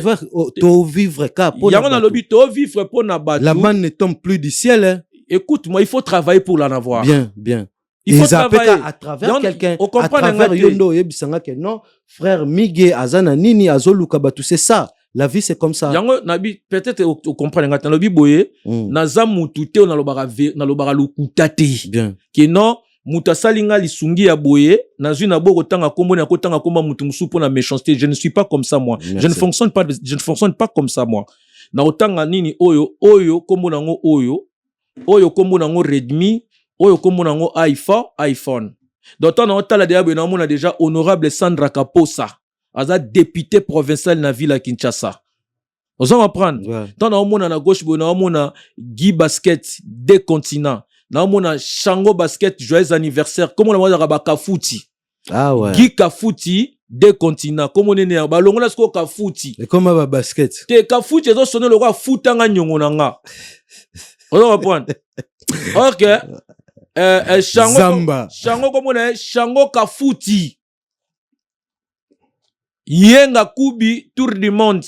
Tu vivre ka pona. Yango na lobby te vivre pona bateau. La manne ne tombe plus du ciel. Hein. Écoute, moi il faut travailler pour l'en avoir. Bien, bien. Il faut travailler à travers quelqu'un, à travers yondo yebisanga que non, frère Miguel Azana Nini Azoluka Batu, c'est ça. La vie c'est comme ça. Yango nabi peut-être au comprendre ngata lobi boye naza mutu te na lobara lukutate. Bien. Que non muta salinga lisungi ya boye nazu na boko tanga kombo na kotanga komba mutu musu pour la méchanceté. Je ne suis pas comme ça moi. Merci. Je ne fonctionne pas comme ça moi. Na otanga nini oyo kombo nango oyo kombo nango Redmi oyo kombo nango iPhone. Donc on a tala déjà on a déjà honorable Sandra Kaposa. Aza député provincial na ville à Kinshasa. Vous allez apprendre. Tant on a na gauche on a Guy Basket des continents. Na on a Shango Basket joyeux anniversaire. Comme on a Raba Kafuti. Ah ouais. Guy Kafuti des continents. Comme on est né ba longola sko Kafuti. Et comme ba basket. Te Kafuti zo sonner le roi futanga nyongo nanga. Vous allez apprendre. OK. Shango comme on est Shango Kafuti. Yenga kubi tour du monde.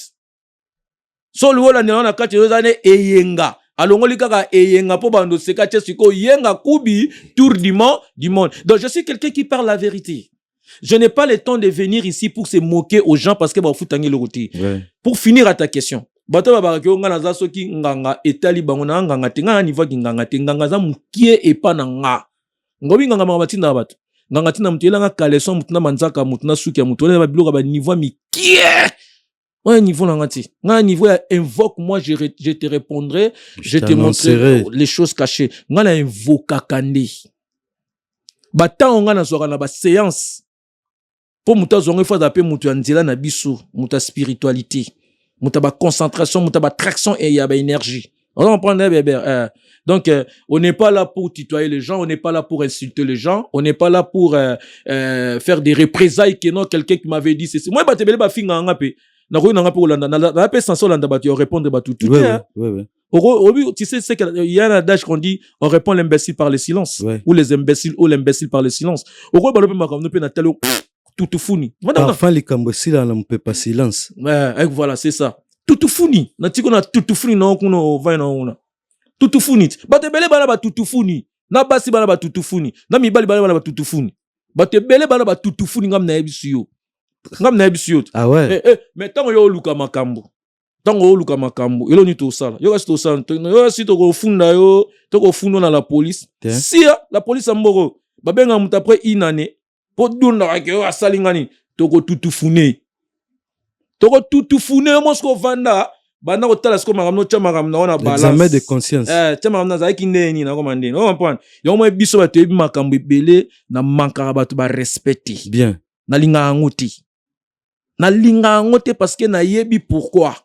So luola ni na kati yozane eyenga. Alongoli kaka eyenga po bando seka chesiko yenga kubi tour du monde. Donc je suis quelqu'un qui parle la vérité. Je n'ai pas le temps de venir ici pour se moquer aux gens parce que ba futangi le côté. Pour finir à ta question. Bato ba baraki nga naza soki nganga etali bango na nganga tenga niveau ki nganga tenga za mukie epa na nga. Ngobi nganga mabatinda bato. Nganga tina mutela nga kaleson mutuna manzaka mutuna suki ya mutuna ba biloka ba niveau mikie. Ouais niveau na ngati. Nga niveau ya invoque moi je te répondrai, je te montrerai les choses cachées. Nga na invoque kande. Bata nga na soka na ba séance. Po muta zonga fa d'appel mutu ya nzela na biso, muta spiritualité. Muta ba concentration, muta ba traction et ya ba énergie. On va prendre bébé. Donc, on n'est pas là pour tutoyer les gens, on n'est pas là pour insulter les gens, on n'est pas là pour faire des représailles que non, quelqu'un qui m'avait dit c'est moi, batebele ba finga ngape. Na ko na ngape olanda na pe sans olanda ba tu répondre ba tout. Oui. Tu sais c'est qu'il y a un adage qu'on dit on répond l'imbécile par le silence ou les imbéciles ou l'imbécile par le silence. Oko ba lope makamno pe na telo tout funi. Parfois les cambosi là on peut pas silence. Ouais, voilà, c'est ça. Tout funi. Na tiko na tout funi na kuno va na ona. Tout funi. Batebele bana ba tout funi. Na basi bana ba tout funi. Na mibali bana ba tout funi. Batebele bana ba tout funi ngam na ebisiyo. Ngam na ebisiyo. Ah ouais. Mais tango yo luka makambo. Tango yo luka makambo. Elo ni to sala. Yo kasi to sala. Yo si to ko funda yo, to ko fundo na la police. Si la police amboro. Babenga muta après une année. Po dunda ke yo asali ngani. To ko tout funi. To ko tout funi mo sko vanda. Banda otala sko makamno chama makamna ona balance. Examen de conscience. Chama makamna za kineni na komandeni. On comprend. Yo mo biso ba tebi makambo ebele na mankara ba to ba respecter. Bien. Na linga ngoti. Na linga ngote parce que na yebi pourquoi.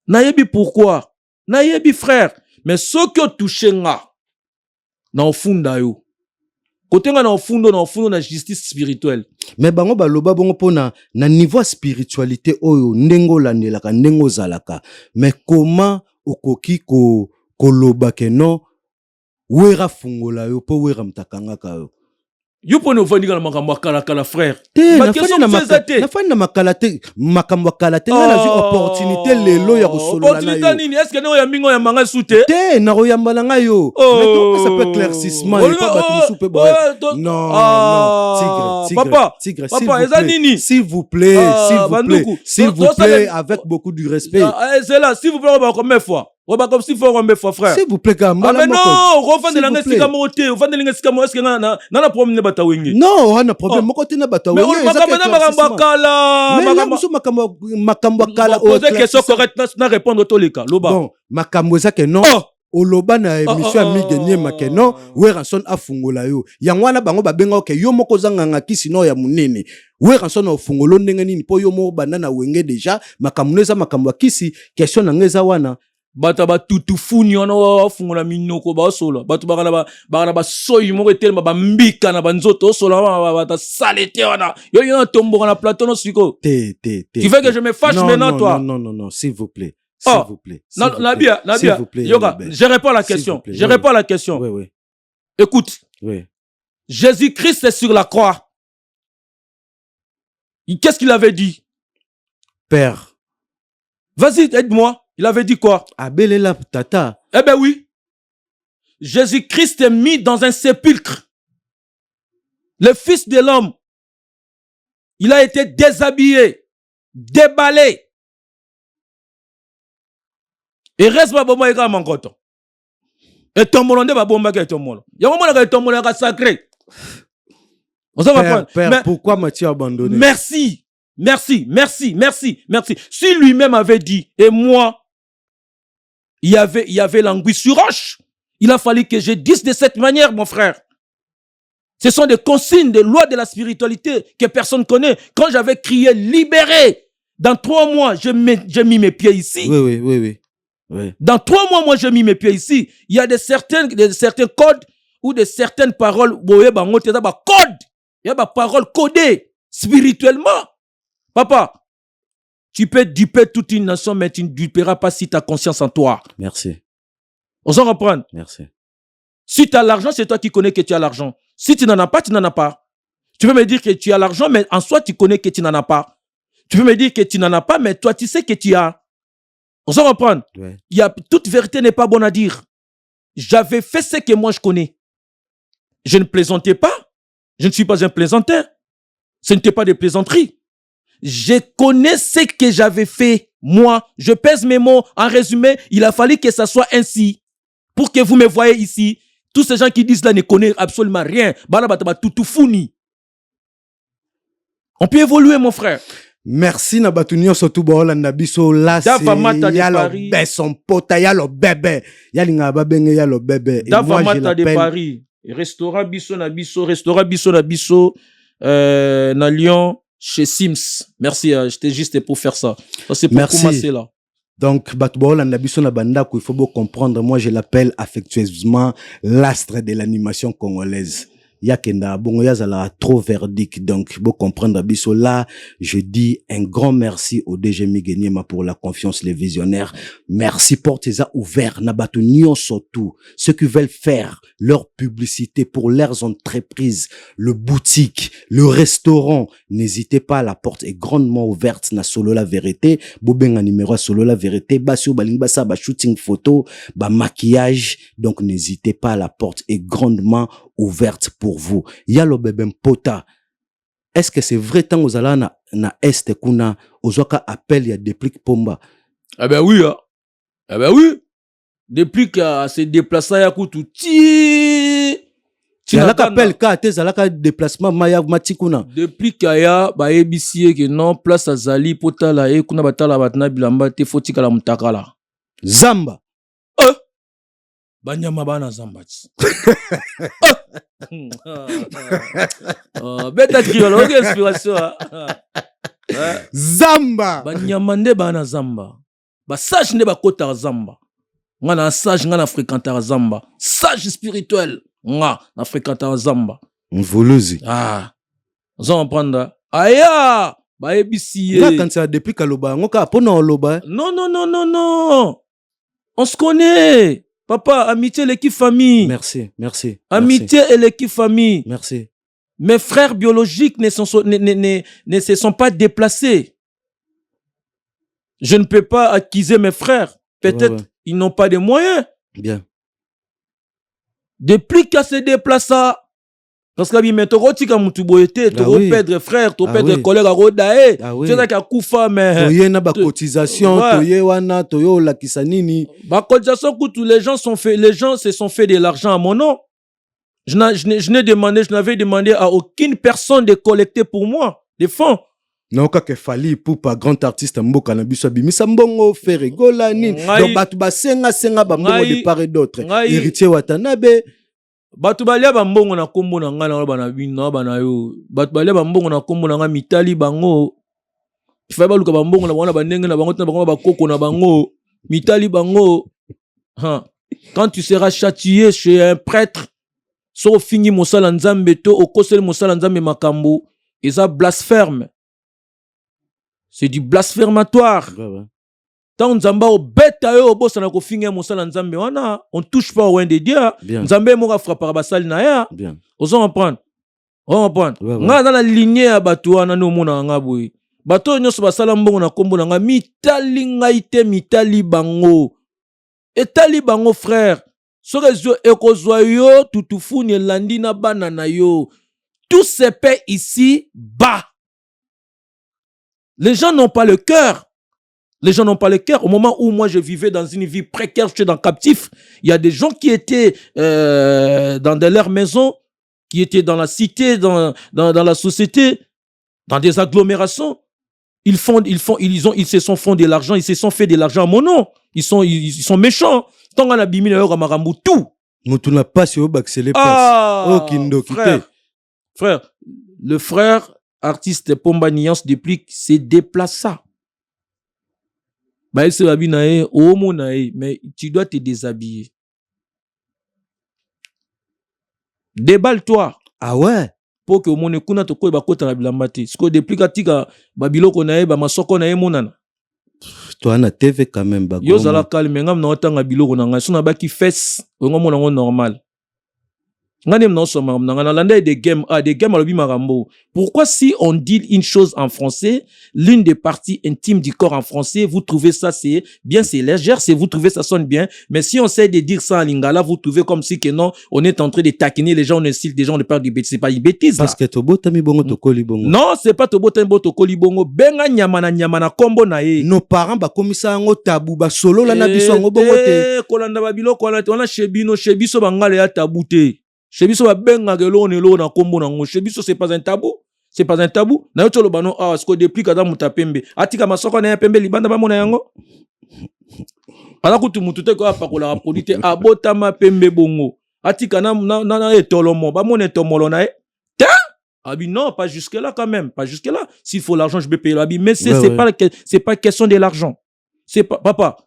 Na yebi pourquoi. Na yebi frère. Mais ce que touché nga na ofunda yo. Côté nga na ofundo na justice spirituelle. Mais bango baloba bongo pona na niveau spiritualité oyo ndengo landelaka ndengo zalaka. Mais comment okoki ko loba ke no wera fungola yo po wera mtakanga ka yo. Yo pone ofandika na makambo kala frère. Na fani na makalate makambo kalate na zi opportunité lelo ya kosolola na yo. Opportunité nini? Est-ce que no ya mingo ya manga soute? Te na ro yambala nga yo. Mais donc ça peut éclaircissement et pas batu soupe boy. Non, tigre, s'il vous plaît, avec beaucoup de respect. C'est là, s'il vous plaît, on va combien de fois? On va comme s'il faut combien de fois, frère? S'il vous plaît, Gamba. Mais non, on va faire de l'angestika moté, on va faire de l'angestika moté, est-ce que na problème ne bata wengi? Non, on a problème, moko te na bata wengi. Mais on va comme makambo kala. Mais là, musu makambo kala. Poser question correcte, na répondre tous les cas, loba. Bon, makambo za que non. oloba na émission ya Migenie Makeno Weranson afungola yo yangwana bango babenga oke yo moko zanga kisi no ya munene Weranson afungolo ndenge nini po yo mo banana wenge deja makamuneza makambo kisi question na ngeza wana bata ba tutufuni wana afungola minoko ba sola batu bakala ba soyi moko etelema ba mbika na banzoto sola bata salete wana yo tomboka na plateau no siko tu veux que je me fâche maintenant toi non s'il vous plaît. S'il vous plaît. Non, Nabia, Yoga, je réponds à la question. Je réponds à la question. Oui. Écoute. Oui. Jésus-Christ est sur la croix. Qu'est-ce qu'il avait dit? Père. Vas-y, aide-moi. Il avait dit quoi? Abelela tata. Eh ben oui. Jésus-Christ est mis dans un sépulcre. Le Fils de l'homme. Il a été déshabillé, déballé. Et reste pas bon eka mangoto. Et tombolo nde ba bomba ke tombolo. Ya mona ka tombolo ka sacré. On s'en va prendre. Père, pourquoi m'as-tu abandonné? Merci. Si lui-même avait dit et moi il y avait l'anguille sur roche, il a fallu que je dise de cette manière mon frère. Ce sont des consignes, des lois de la spiritualité que personne connaît. Quand j'avais crié libéré, dans 3 mois, j'ai mis mes pieds ici. Oui. Dans 3 mois, moi, j'ai mis mes pieds ici. Il y a certains codes ou de certaines paroles. Il y a des paroles codées spirituellement. Papa, tu peux duper toute une nation, mais tu ne duperas pas si tu as conscience en toi. Merci. On s'en reprend. Merci. Si tu as l'argent, c'est toi qui connais que tu as l'argent. Si tu n'en as pas, tu n'en as pas. Tu peux me dire que tu as l'argent, mais en soi, tu connais que tu n'en as pas. Tu peux me dire que tu n'en as pas, mais toi, tu sais que tu as. On s'en reprend. Ouais. Toute vérité n'est pas bonne à dire. J'avais fait ce que moi je connais. Je ne plaisantais pas. Je ne suis pas un plaisantin. Ce n'était pas des plaisanteries. Je connais ce que j'avais fait. Moi, je pèse mes mots. En résumé, il a fallu que ça soit ainsi. Pour que vous me voyez ici, tous ces gens qui disent là ne connaissent absolument rien. On peut évoluer, mon frère. Merci na batunio sotu bola na biso la yalo beson pota yalo bébé yalinga babenge yalo bébé et moi je l'appelle de Paris restaurant biso na biso na Lyon chez Sims. Merci, j'étais juste pour faire ça. C'est pour commencer là. Donc, Batbola Nabiso Nabandako, il faut bien comprendre, moi je l'appelle affectueusement l'astre de l'animation congolaise. Yakenda, bon, yazala trop verdict. Donc, faut comprendre, Abisso, là, je dis un grand merci au DG Migeniema pour la confiance, les visionnaires. Merci, portez-a ouvert, Nabatu Nyon surtout. Ceux qui veulent faire leur publicité pour leurs entreprises, le boutique, le restaurant, n'hésitez pas, la porte est grandement ouverte, na solo la vérité. Bobenga numéro solo la vérité, basio balingbasa, ba shooting photo, ba maquillage. Donc, n'hésitez pas, la porte est grandement ouverte pour vous. Yalo bébé pota. Est-ce que c'est vrai tant aux alana na est kuna ozoka appel ya déplique pomba? Eh ben oui, hein. Eh ben oui. Déplique se déplacer ya kutu ti. Yalaka appel ka te zalaka déplacement maya matikuna. Déplique ya ba ebisie que non place azali pota la e kuna batala batna bilamba te fotika la mutakala. Zamba. Banyama bana zamba. Beta criolo, quelle inspiration. Zamba. Banyama nde bana zamba. Ba sage nde ba kota zamba. Nga na sage nga na fréquentar zamba. Sage spirituel. Nga na fréquentar zamba. Mvuluzi. On s'en prendre. Aya. Ba ebisi. Nga quand ça depuis kaloba, ngoka pona oloba. Non. On se connaît. Papa, amitié, l'équipe famille. Merci. Amitié et l'équipe famille. Merci. Mes frères biologiques ne se sont pas déplacés. Je ne peux pas acquiser mes frères. Peut-être ils n'ont pas de moyens. Bien. Depuis qu'à se déplacer, parce que mais tu rotika mutu boyete, tu perdre frère, tu perdre collègue à rodae. Tu sais qu'à koufa mais tu y na ba cotisation, tu y wana, tu yo la kisanini. Ba cotisation que tous les gens se sont fait de l'argent à mon nom. Je n'avais demandé à aucune personne de collecter pour moi des fonds. Non, que Fali Poupa, grand artiste mboka na biso bimisa mbongo faire rigola nini. Donc batu senga ba mbongo de part et d'autre. Héritier Watanabe. Batu balia ba mbongo na kombo na nga na bana bino bana yo. Batu balia ba mbongo na kombo na nga mitali bango. Fa ba luka ba mbongo na bana bandenge na bango na bango ba koko na bango. Mitali bango. Quand tu seras châtié chez un prêtre, so fini mosala nzambe to okoseli mosala nzambe makambo, eza blasphème. C'est du blasphématoire. Tant nzamba obeta yo obosa na ko finga mosala nzambe wana, on touche pas au roi de Dieu. Nzambe mo ka frapper basali na ya. Ozo comprendre. On comprendre. Nga na lignée ya bato wana no mona nga boy. Bato nyonso basala mbongo na kombo na nga mitali ngaite mitali bango. Etali bango frère. Sorezo ekozwa yo tutufuni elandi na bana na yo. Tout se paie ici bas. Les gens n'ont pas le cœur. Les gens n'ont pas le cœur. Au moment où moi je vivais dans une vie précaire, j'étais dans captif, il y a des gens qui étaient dans leur maison, qui étaient dans la cité, dans la société, dans des agglomérations. Ils se sont fait de l'argent, ils se sont fait de l'argent à mon nom. Ils sont méchants. Tant qu'on a bimi na yo marambu tout. Mutu na pas sur baxele pas. Frère, le frère artiste Pomba Niance depuis s'est déplacé. Bah il se habille nae, homo nae, mais tu dois te déshabiller. Déballe-toi. Ah ouais. Pour que mon ekuna to ko ba kota na bilambate. Parce que depuis katika babiloko nae ba masoko nae monana. Toi na TV quand même ba. Yo zala calme ngam na otanga biloko na nga sona ba ki fesse, ngo mona ngo normal. Des games pourquoi si on dit une chose en français, l'une des parties intimes du corps en français, vous trouvez ça c'est bien, c'est léger, c'est vous trouvez ça sonne bien, mais si on essaie de dire ça en lingala, vous trouvez comme si que non, on est en train de taquiner les gens, on insulte des gens, on ne parle de bêtises, c'est pas une bêtise. Parce que tobotami bongo tokoli bongo. Non, c'est pas tobotami bongo tokoli bongo, benga nyamana kombo na ye. Nos parents ba komisa ngo tabu ba solo la na biso ngo bongo te. Kolanda babilo kolanda on a shebiso bangale ya tabu te. Chebiso ba benga gelo na kombo na ngo. Chebiso c'est pas un tabou. C'est pas un tabou. Na yoto lo bano ce que depuis kada mutapembe. Atika masoko na pembe libanda ba mona yango. Ala kutu mutute ko apakola produite abotama pembe bongo. Atika na etolomo ba mona tomolo na e. Abi non, pas jusque là quand même, pas jusque là. S'il faut l'argent, je vais payer l'habit, mais c'est pas question de l'argent. C'est pas papa.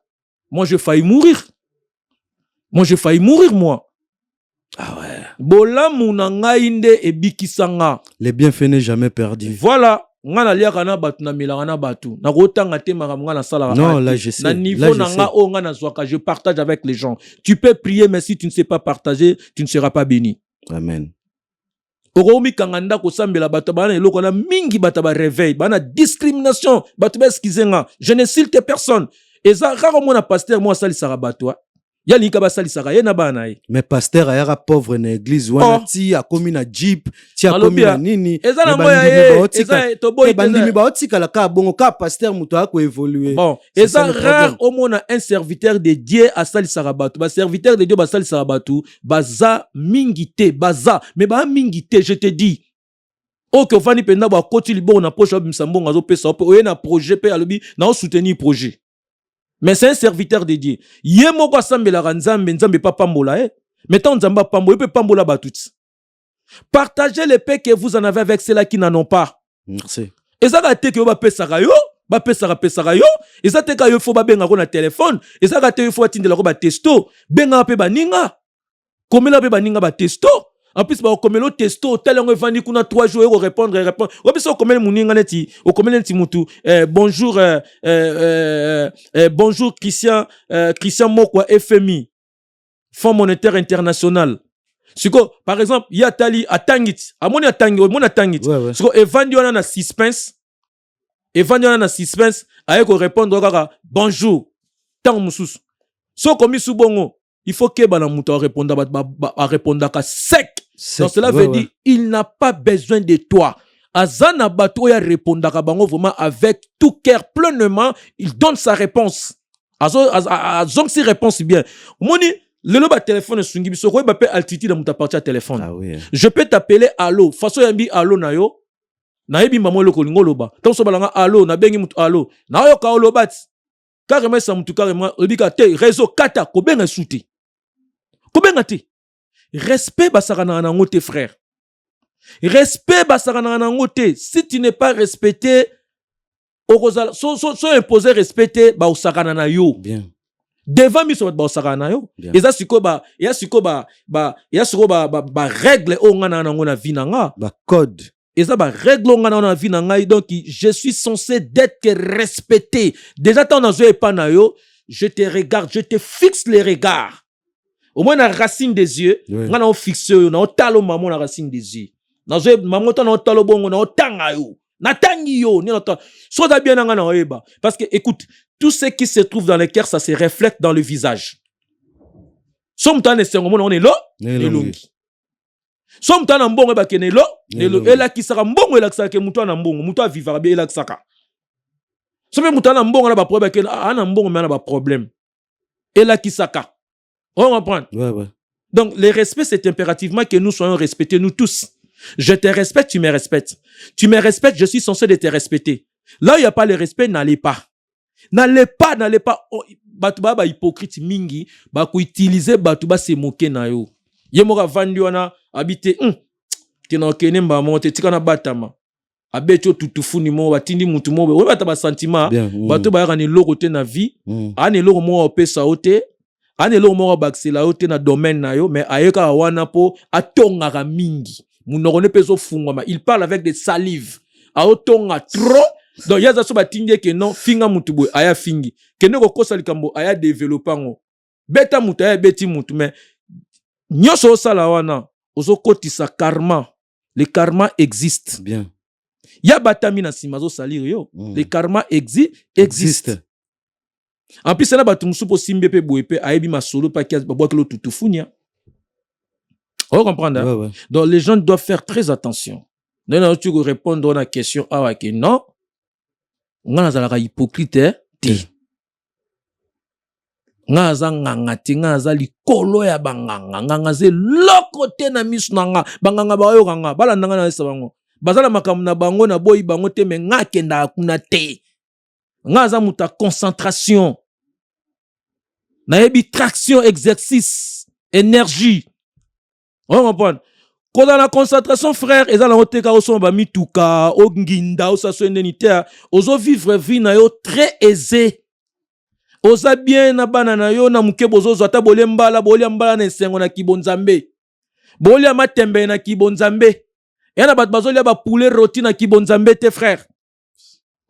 Moi j'ai failli mourir. Moi. Ah ouais. Bola munanga inde e bikisanga. Les bienfaits n'est jamais perdu. Voilà. Ngana liaka na batu na milanga na batu. Na kotanga te makamanga na sala. Non, là je sais. Na niveau nanga o ngana zwaka, je partage avec les gens. Tu peux prier mais si tu ne sais pas partager, tu ne seras pas béni. Amen. Oromi kanganda ko sambela batu bana eloko na mingi batu ba réveil, bana discrimination, batu ba skizenga. Je n'insulte personne. Et ça rare mon pasteur moi sali sara batu. Yali ka basali saka ye na bana ye. Mais pasteur ayaka pauvre na église wana ti akomi na jeep, ti akomi na nini. Eza na moya ye, eza to boy bandimi ba otika la ka bongo ka pasteur muto ako évoluer. Bon, eza rare au mona un serviteur de Dieu a sali saka batu. Ba serviteur de Dieu ba sali saka batu, baza mingité, baza, mais ba mingité, je te dis. O que vani penda ba koti libo na poche bimsambonga zo pesa o ye na projet pe alobi na o soutenir projet. Mais c'est un serviteur de Dieu. Yemo kwa sambela nzambe nzambe pa pambola Mais tant nzamba pambola peut pambola batut. Partagez les paix que vous en avez avec ceux-là qui n'en ont pas. Merci. Et ça ga te que ba pesaka yo, ba pesaka yo, et ça te ka yo fo ba benga ko na téléphone, et ça ga te yo fo atindela ko ba testo, benga pe baninga. Komela pe baninga ba testo. En plus, comme le testo, tel on va dire qu'on a 3 jours pour répondre. Ou bien, comme mutu. Bonjour, bonjour Christian Mokwa FMI, Fonds monétaire international. Par exemple, il y a Tali à Tangit, à mon Tangit. Parce que Evandi on a suspense, avec répondre bonjour, tant moussous. So comme bongo. Il faut que Banamuta réponde à sec. Donc cela veut dire il n'a pas besoin de toi. Azana Bato ya répondre à bango vraiment avec tout cœur pleinement, il donne sa réponse. Azong si réponse bien. Moni le ba téléphone sungi biso ko ba pe altitude na muta partir téléphone. Ah oui. Je peux t'appeler allô. Façon yambi allô na yo. Na yebi mamo le kolingo loba. Tant so balanga allo, na bengi mutu allo. Na yo ka olobat. Carrément ça mutu carrément, obika te réseau kata ko benga souti. Ko benga te. Respect basakana na ngote frère. Respect basakana na ngote. Si tu n'es pas respecté, so imposer respecter ba osakana na yo. Bien. Devant mi so ba osakana na yo. Eza siko ba règle o ngana na ngona vinanga. Ba code. Et ça, donc, je suis censé d'être respecté. Déjà, tant je te regarde, je te fixe les regards. Au moins, la racine des yeux, on a fixé, on a talo maman la racine des yeux. Dans le maman, on a talo bon, on a tangayo. Natangiyo, ni nota. Soit bien na eba. Parce que, écoute, tout ce qui se trouve dans le cœur, ça se reflète dans le visage. Somme on est là, so mutana mbongo ba kenelo ela kisaka mbongo ela kisaka mutana mbongo muta vivra be ela kisaka so me mutana mbongo na ba problème ke ana mbongo mais na ba problème ela kisaka on comprend ouais. Donc le respect c'est impérativement que nous soyons respectés nous tous. Je te respecte, tu me respectes. Tu me respectes, je suis censé de te respecter. Là où il n'y a pas le respect, n'allez pas. N'allez pas. Batuba ba hypocrite mingi ba ko utiliser batuba se moquer na yo. Yemoka vandi wana habité tina okene mba monte tikana batama abeto tutufuni mo batindi mutu mo we bata ba sentiment bato ba yana loko te na vie ane loko mo opesa ote ane loko mo baksela ote na domaine na yo mais ayeka wana po atongaka mingi munoko ne peso fungwa il parle avec des salives a otonga trop. Donc yaza so batindi ke non finga mutu boy aya fingi kene ko kosa likambo aya développer ngo beta mutu aya beti mutu mais nyoso sala wana ozo kotisa karma. Le karma existe. Bien. Ya batami na simazo salir yo. Le karma existe. En plus là batu musupo simbe pe boepe ayebi masolo pa kias ba boakelo tutufunya. On comprend hein? Ouais. Donc les gens doivent faire très attention. Non tu répondre à la question ah que non. On a zalaka hypocrite ti. Ngaza nganga ti ngaza likolo ya banganga nganga ze lokote na misu nanga banganga ba yo nganga bala nanga na esa bango bazala makambo na bango na boyi bango te me ngakenda kuna te ngaza muta concentration na yebi traction exercice énergie on comprend ko dans la concentration frère eza na oteka oso ba mituka o nginda o saso indemnitaire ozo vivre vie na yo très aisé. Oza bien na bana na yo na muke bozozo ata bolia mbala na esengo na kibonzambe. Bolia matembe na kibonzambe. Yana bat bazolia ba poulet rôti na kibonzambe te frère.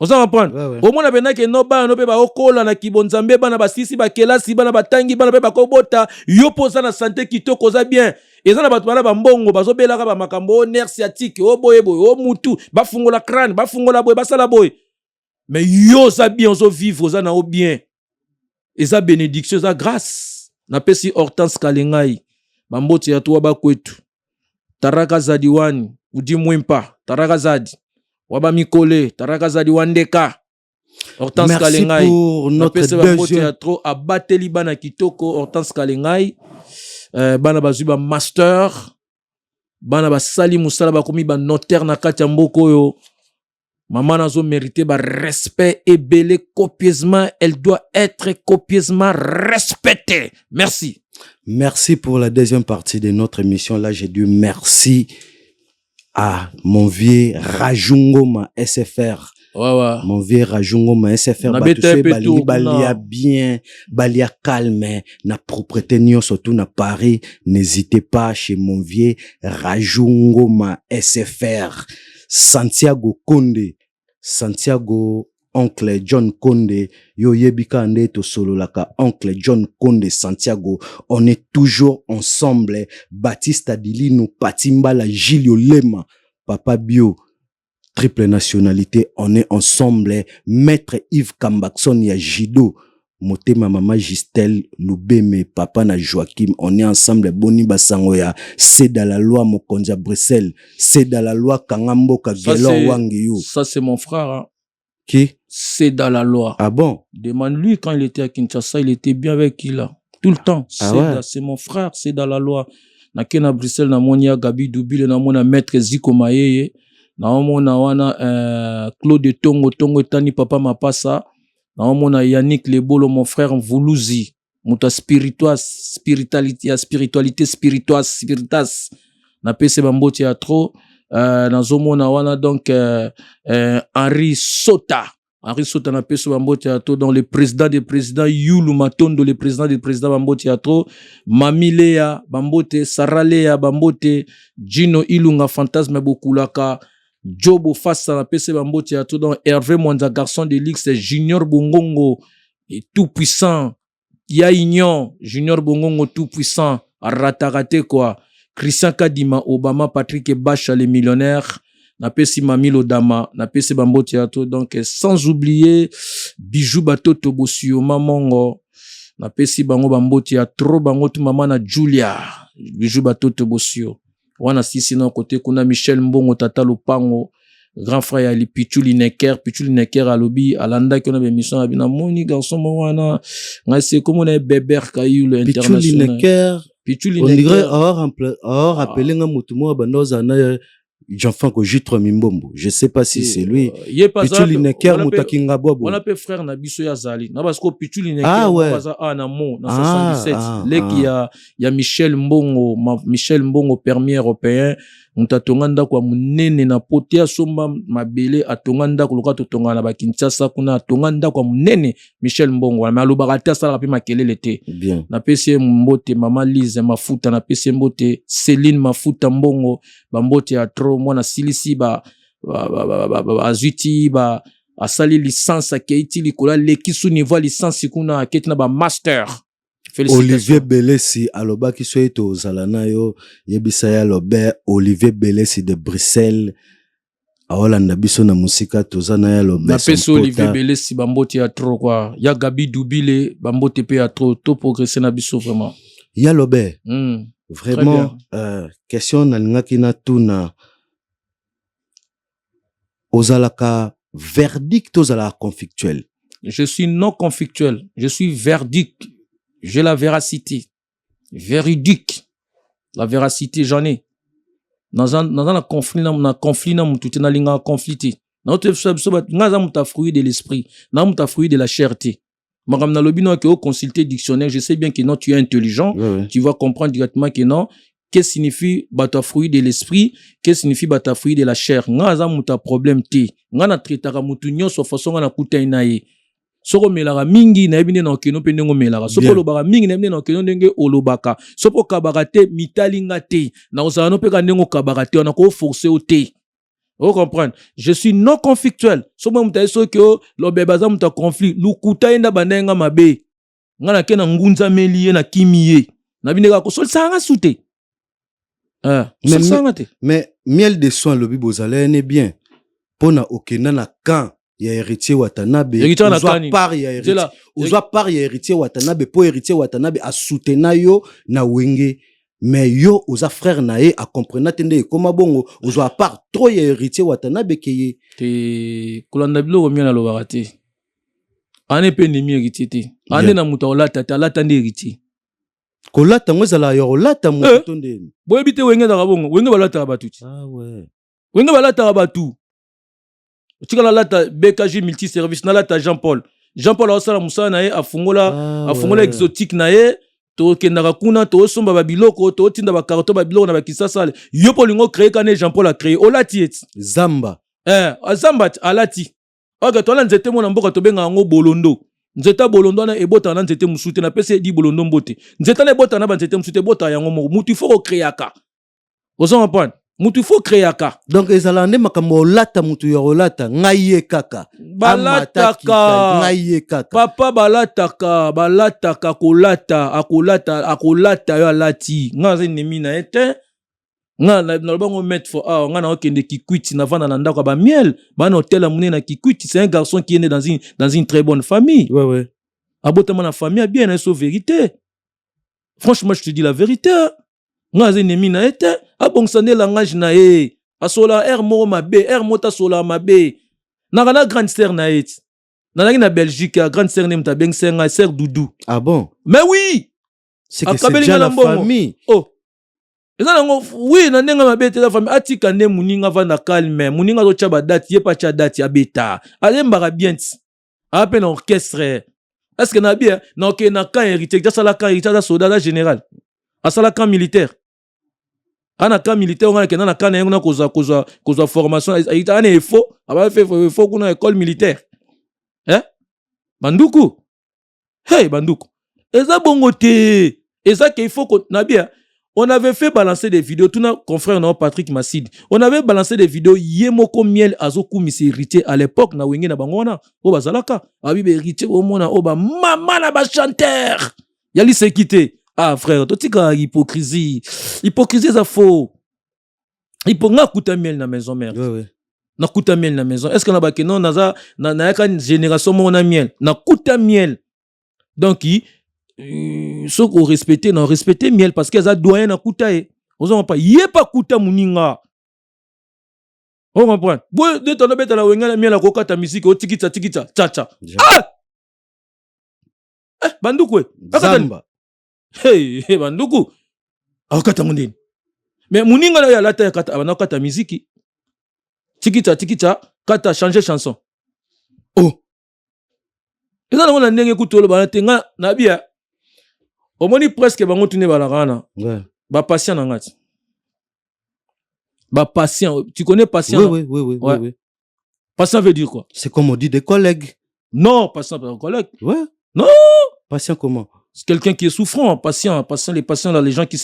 Oza comprendre? Au moins na bena ke no bana no pe ba okola na kibonzambe bana basisi ba kelasi bana batangi bana pe ba kobota yo poza na santé kitoko oza bien. Eza na bat bana ba mbongo bazobela ka ba makambo nerf sciatique o boye o mutu ba fungola crâne ba fungola boye ba sala boye. Mais yo za bien ozo vivre oza na o bien. Eza bénédiction, eza grâce. Na pesi Hortense Kalengai. Bamboti ya tuwa bakwetu. Taraka zadi wani. Udi mwimpa. Taraka zadi. Waba mikole. Taraka zadi wandeka. Hortense Kalengai. Merci pour notre bamboti ya tro. Abateli bana kitoko. Hortense Kalengai. Bana bazuba master. Bana basali musala bakomi ba notaire na kati ya mboko yo. Maman nazo mérité ba respect et belé copieusement. Elle doit être copieusement respectée. Merci. Merci pour la deuxième partie de notre émission. Là, j'ai dit merci à mon vieux Rajungoma SFR. Ouais. Mon vieux Rajungoma SFR. Balia bien, balia calme, na propreté nyo surtout na Paris. N'hésitez pas chez mon vieux Rajungoma SFR. Santiago Konde, Santiago Oncle John Konde, yo yebika ande to solo laka Oncle John Konde Santiago, on est toujours ensemble. Baptiste Adilino, Patimbala, Gilio Lema, Papa Bio, triple nationalité, on est ensemble. Maître Yves Kambakson, ya Jido, Motema Mama Gistel, Loubeme, Papa na Joachim, on est ensemble. Boni Basangoya, c'est dans la loi Mokonja Bruxelles, c'est dans la loi Kangambo Kagelo Wangiyo. Ça c'est mon frère. Hein. Qui? C'est dans la loi. Ah bon? Demande-lui quand il était à Kinshasa, il était bien avec qui là? Tout le temps. C'est mon frère, c'est dans la loi. Nakena Bruxelles, na monia Gabi Doubile, na mona Maître Ziko Maye, naomona wana Claude Tongo etani papa mapasa, naomona Yannick Lebolo mon frère Mvuluzi, muta spiritualité spiritas, na pese bamboti ya trop, nazomona wana donc Henri Sota na pese bamboti ya trop, dans le président des présidents Yulu Matondo, le président des présidents bamboti ya trop, Mami Lea bambote, Sarah Lea bambote, Gino Ilunga fantasme bokulaka, Jobo Fassa na pese bamboti ya trop, donc Hervé Mwanza garçon de Lix, Junior Bongongo et tout puissant, Ya Union, Junior Bongongo tout puissant, ratarate quoi, Christian Kadima, Obama, Patrick Bacha, les millionnaires, na pesi Mamilo Dama, na pesi bamboti ya trop, donc sans oublier Bijou Batoto Bosio, Mamongo, na pesi bango bamboti ya trop, bango tu mama na Julia, Bijou Batoto Bosio, wana sisi na côté kuna Michel Mbongo, Tata Lupango, grand frère Ali Pichuli Necker alobi alanda ki on a émission abina moni garçon wana ngase comme on est Beber Kayulu international Pichuli Necker on dirait or appelé nga mutumo bandoza na Jean-Franco Jitre Mimbombo, je sais pas si c'est lui. Pichuli Necker mutakinga bobo. On appelle frère na biso ya zali. Na parce que Pichuli Necker baza na mo na 77 leki ya Michel Mbongo permis européen. Mutatonga ndako munene na pote ya somba mabele atonga ndako loka totonga na bakinshasa kuna atonga ndako munene Michel Mbongo na alobaka te asala pe makelele te. Bien. Na pesi mbote mama Lise Mafuta, na pesi mbote Céline Mafuta Mbongo bambote ya tro mwana silisi azuti asali licence akeiti likola lekisu niveau licence kuna aketi na ba master. Olivier Belesi alobaki so eto ozalana yo yebisa ya lobe Olivier Belesi de Bruxelles awolanda biso na musika tozana ya lobe na peso Olivier Belesi bambote ya tro kwa ya Gabi Dubile bambote pe ya tro to progresser na biso vraiment ya lobe vraiment question na lingaki na tuna ozalaka verdict ozalaka conflictuel. Je suis non conflictuel, je suis verdict. J'ai la véracité. Véridique. La véracité, j'en ai. Dans un conflit, na conflit. Dans fruit de l'esprit. Dans fruit de la cherté. Madame Nalobino, qui au consulter dictionnaire, je sais bien que non, tu es intelligent. Oui. Tu vas comprendre directement que non. Qu'est-ce que signifie fruit de l'esprit? Qu'est-ce que signifie fruit de la chair? Ngaza muta problème te. Ngana tritaka mutu nyonso façon ngana kuta inaye. Soko melara mingi na ebine na okeno pe ndenge melara soko lobaka mingi na ebine na okeno ndenge olobaka soko kabaka te mitalinga te na ozana pe ka ndenge kabaka te na ko forcer o te. Vous comprenez? Je suis non conflictuel. Soko mutaye soko lobebaza muta conflit lukuta enda bandenga mabe ngana ke na ngunza melie na kimiye na bine ka ko sol sanga sute mais miel de soin lobi bozala ne bien pona okena na kan ya héritier Watanabe ozwa part ya héritier Watanabe po héritier Watanabe a soutenir yo na wenge mais yo oza frère na ye a comprendre tende koma bongo ozwa part trop ya héritier Watanabe ke te kolanda bilo mia na lobaka te ane pe ndemi héritier te ane na muta olata ta lata nde héritier kolata ngozala yo olata muto ndeni boyebi te wenge na bongo wenge balata ba tuti wenge balata ba tu. Tu as la BKG multiservice, na la Jean-Paul a osala musala na ye afungola exotique na ye to kendaka kuna to somba ba biloko to tinda ba karto ba biloko na ba kisasa yo polingo créer kane Jean-Paul a créé olati et Zamba Zamba alati oga to la nzete mona mboka to benga ngo bolondo nzeta bolondo na ebota na nzete musute na pese di bolondo mbote nzeta na ebota na ba nzete musute bota yango mo mutu fo créer aka ozo mpane mutu faut créer aka. Donc ezalande makambo olata mutu ya olata ngaye kaka. Balataka. Ngaye kaka. Papa balataka akolata yo alati. Ngaze nemi na ete. Nga na bango mettre for nga na okende Kikwiti na vana na ndako ba miel. Ba na hôtel amune na Kikwiti, c'est un garçon qui est né dans une très bonne famille. Ouais. Abotama na famille a bien une vérité. Franchement, je te dis la vérité. Ngaze nemi na ete abonsane langage na ye asola mo mabe mota sola mabe na kana grande sœur na ete na na Belgique a grande sœur nemta beng senga sœur Doudou. Ah bon? Mais oui, c'est que c'est déjà la famille. Oh eza nango oui na ndenga mabete la famille atika nde muninga vanda calme muninga zo tcha ba date ye pa tcha date ya beta alembaka bien ape na orchestre est-ce que na bien na ok na camp héritier ça la camp héritier soldat général asala camp militaire ana camp militaire on a que na camp na koza formation ita ana faux aba fait faux kuna école militaire banduku hey banduku eza bongo te eza que il faut que na bien on avait fait balancer des vidéos, tout notre confrère Patrick Massid. On avait balancé des vidéos Yemoko Miel Azoku Misi héritier à l'époque na wenge na bangona o bazalaka abibe héritier o mona o ba mama na ba chanteur. Yali se quitté. Ah frère, to tika hypocrisie ça faux. Iponga kuta miel na maison mère. Ouais. Na kuta miel na maison. Est-ce que na ba kenon na yaka génération mona miel. Na kuta miel. Donc ceux qui ont respecté, non respecté miel parce qu'ils ont doyen à Koutae. Vous n'avez pas, yé pas Kouta Mouninga. On comprend. Bon, de ton bête à la wenga miel à coca ta musique, au tikita, tcha. Ah! Bandoukou. Zamba. Hey, Bandoukou. Ah, kata Moundin. Mais Mouninga là, la taille kata musique. Tikita, kata changer chanson. Oh. Et là, on a n'engue couteau le balatenga, nabia. Au moins presque bango tune balagana. Ouais. Ba patient nangati. Ba patient, tu connais patient? Oui. Patient veut dire quoi? C'est comme on dit des collègues. Non, patient pas un collègue. Ouais. Non. Patient comment? C'est quelqu'un qui est souffrant, patient, les patients là, les gens qui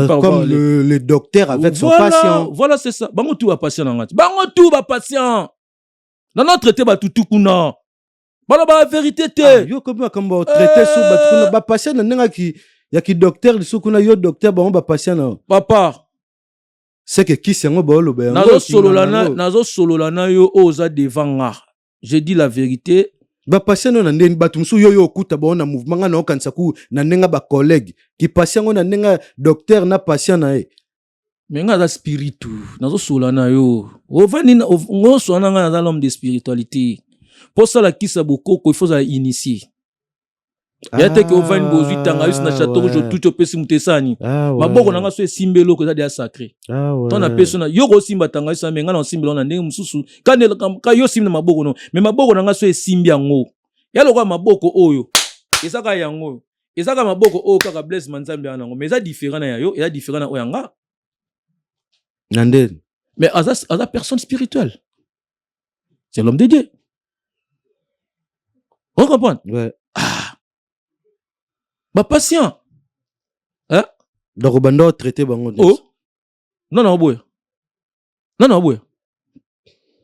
parlent comme le docteur avec son patient. Voilà, c'est ça. Bango tout ba patient nangati. Bango tout ba patient. Dans notre traité ba tutu kuna. Voilà la vérité te. Yo comme traité sous ba ba patient na ki ya ki docteur sous kuna yo docteur ba ba patient na. Papa. C'est que qui c'est ngo ba lo ba. Nazo sololana yo oza devant nga. Je dis la vérité. Ba patient na ndeni batumsu yo okuta ba na mouvement nga na okanisa ku na nenga ba collègue ki patient ngo na nenga docteur na patient na e. Mais nga za spiritu. Nazo solana yo. Ovani ngo solana nga na l'homme de spiritualité. Pour ça, la kisa beaucoup, il faut initier. Il y a que on va une bozui tanga na château je tout pe simutesani. Maboko nanga so simbelo ko za dia sacré. Ton na persona yo ko simba tanga so menga na simbelo na ndenge mususu. Ka yo simna maboko no. Mais maboko nanga so simbi yango. Ya lokwa maboko oyo. Ezaka yango. Ezaka maboko oyo kaka bless manzambe anango. Mais ça différent na yo, et différent na oyanga. Nanden. Mais à personne spirituelle. C'est l'homme de Dieu. On comprend? Ouais. Ah. Bah, patient. Hein? Donc, on traité bango. Oh. Non, boy.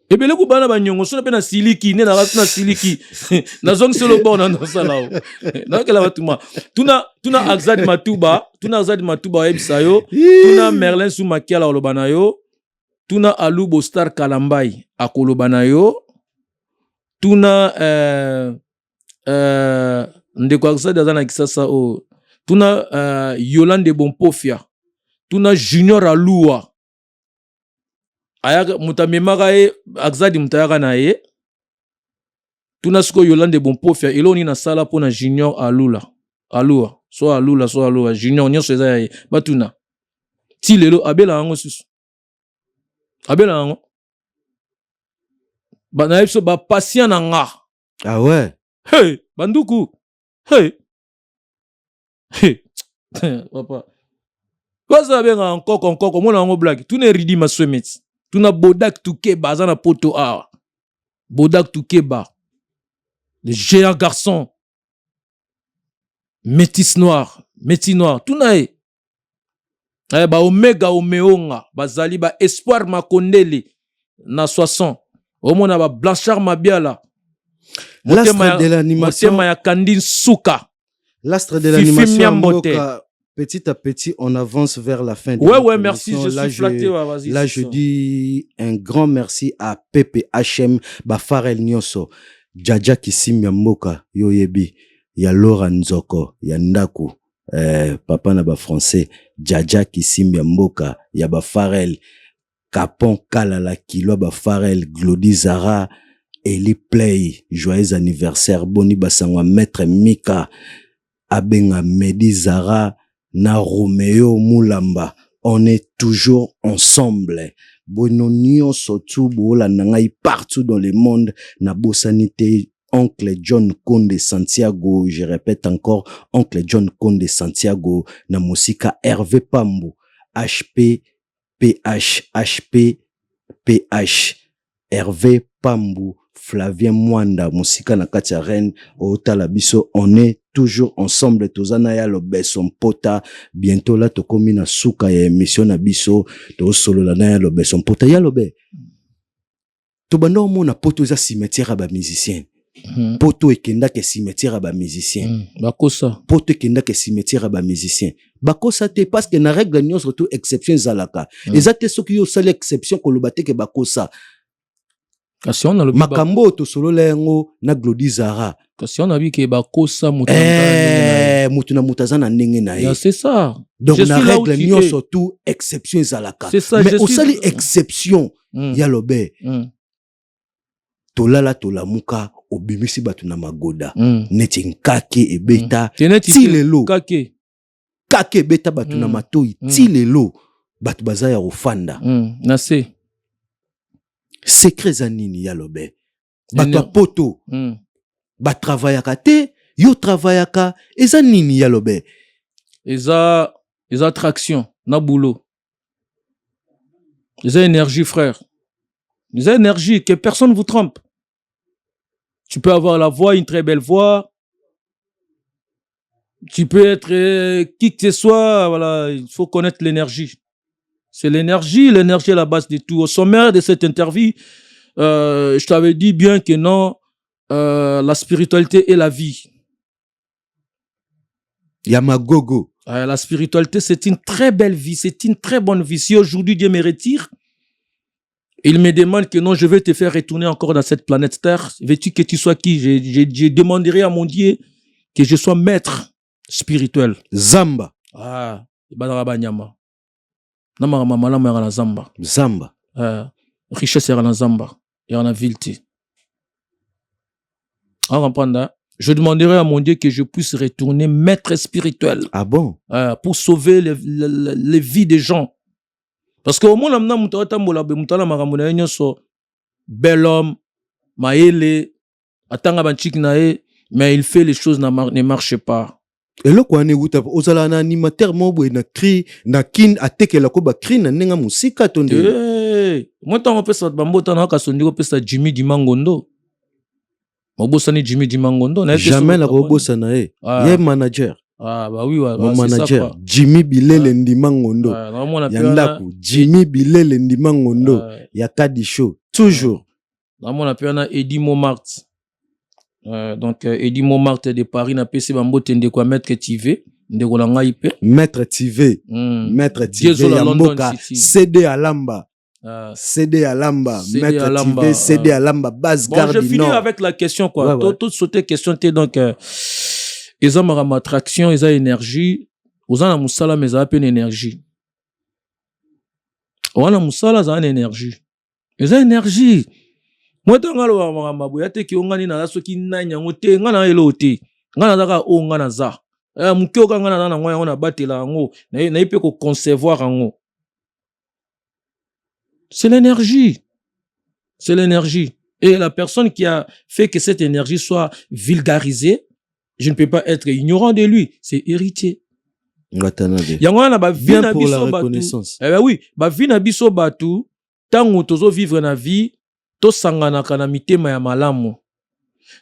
Et bien, le coup, bana banyongo, so na pe na siliki, ne na siliki. Na zone solo bon na salao. Na kala batuma. Tuna Axad Matuba, ebisayo. Tuna Merlin Soumakia la olobanayo. Tuna Alou Bostar Kalambai akolobanayo. Tuna ndeko Axad azana kisasa o. Tuna Yolande Bompofia. Tuna Junior Alua. Aya mutamemaka e Axad mutayaka na ye. Tuna siko Yolande Bompofia eloni na sala pona Junior Alua. So Alua Junior nyonso eza ye. Batuna. Ti lelo abela yango susu. Abela yango. Ba na yebso ba patient na nga. Ah ouais. Hey, banduku. Hey. Papa. Waza benga nkoko mona ngo blague. Tuna ridi maswemets. Tuna bodak tuke bazana poto a. Bodak tuke ba. Le géant garçon. Métis noir. Tuna e. Ba omega omeonga. Bazali ba espoir makondele. Na 60. Omona ba Blanchard Mabiala. L'astre de l'animation. L'astre de l'animation. Petit à petit, on avance vers la fin de ouais, merci, je suis flatté. Là, je dis un grand merci à PPHM, Bafarel Nyoso, Djadja Kissim Yamboka, Yoyebi, ya Laura Nzoko, ya Ndaku, papa na ba français, Djadja Kissim Yamboka, ya Bafarel, Kapon Kalala Kilo, Bafarel, Glody Zara, Eli Play, joyeux anniversaire, Boni Basangwa, Maître Mika, Abenga Medi Zara, na Romeo Moulamba, on est toujours ensemble. Bononio surtout bola nangai partout dans le monde na bosanité. Oncle John Conde Santiago, je répète encore, Oncle John Conde Santiago, na musika Hervé Pambo, HP, PH, HP, PH, Hervé Pambo, Flavien Mwanda, musika na katia Rennes, Otala Biso, on est toujours ensemble, tozana ya lobe son pota, bientôt là, tokomi na suka ya émission na biso, to solo la na ya lobe son pota, ya lobe. Tobanda omona poto za cimetière ba musicien. Poto ekenda ke cimetière ba musicien. Bakosa. Poto ekenda ke cimetière ba musicien. Bakosa te parce que na règle nyonso surtout exception zalaka. Ezate soki yo sale exception ko lobate ke bakosa. Kasi on a le makambo to solo lengo na Glody Zara. Kasi on a vu que bakosa mutana. Mutuna mutazana ndenge na ye. C'est ça. Donc na règle nyonso surtout exception zalaka. C'est ça. Mais au sali exception ya lobe. Tolala tolamuka obimisi batu na magoda neti nkake ebeta ti lelo kake ebeta batu na matoi ti lelo batu bazaya ofanda na se secret za nini ya lobe batu a poto ba travaillaka te yo travaillaka eza nini ya lobe eza attraction na boulot eza énergie frère eza énergie que personne vous trompe. Tu peux avoir la voix, une très belle voix. Tu peux être qui que ce soit. Voilà, il faut connaître l'énergie. C'est l'énergie est la base de tout. Au sommaire de cette interview, je t'avais dit bien que non, la spiritualité est la vie. Yamagogo. La spiritualité, c'est une très belle vie, c'est une très bonne vie. Si aujourd'hui Dieu me retire, il me demande que non, je vais te faire retourner encore dans cette planète Terre. Veux-tu que tu sois qui? Je demanderai à mon Dieu que je sois maître spirituel. Zamba. Ah, Ibadaraba Nyama. Namara Mamala Mera Zamba. Zamba. Richesse est dans Zamba. Et en a vilté. En reprendre, je demanderai à mon Dieu que je puisse retourner maître spirituel. Ah bon? Pour sauver les vies des gens. Parce que au moins, bel homme, maele, atanga banchik nae, mais il fait les choses ne marchent pas. Et là, quand on est ozala na animateur mobo na cri na kin ateke la ko ba cri na nenga musika tonde. Moi tant on peut ça bambota na ka sondi ko pesa Jimmy Dimangondo. Mobosani Jimmy Dimangondo na jamais la robosa na ye. Ye manager. Ah bah oui ouais, mon manager Jimmy Bilele Ndimangondo yandaku Jimmy Bilele Ndimangondo ya Kadi Show toujours on appelle na Eddie Montmartre donc Eddie Montmartre de Paris na PC bambote ndeko maître TV ndeko la ngai pe maître TV maître TV ya mboka CD Alamba CD Alamba maître TV CD Alamba base garde bon je finis avec la question quoi tout sauter question t'es donc ils ont ma attraction, ils ont énergie. Ils ont musala mais ils ont peine énergie. Ils ont musala, ils ont énergie. Ils ont énergie. Moi tant que le maboya te ki ongani na so ki nanya ngote ngana elote. Ngana daka o ngana za. Mukyo ka ngana na ngoya ona batela ngo na ipe ko concevoir ngo. C'est l'énergie. C'est l'énergie. Et la personne qui a fait que cette énergie soit vulgarisée, je ne peux pas être ignorant de lui. C'est héritier. Bien pour la reconnaissance. Eh ben oui, vie na biso batu, tango tozo vivre na vie, to sangana kana mitema ya malamu.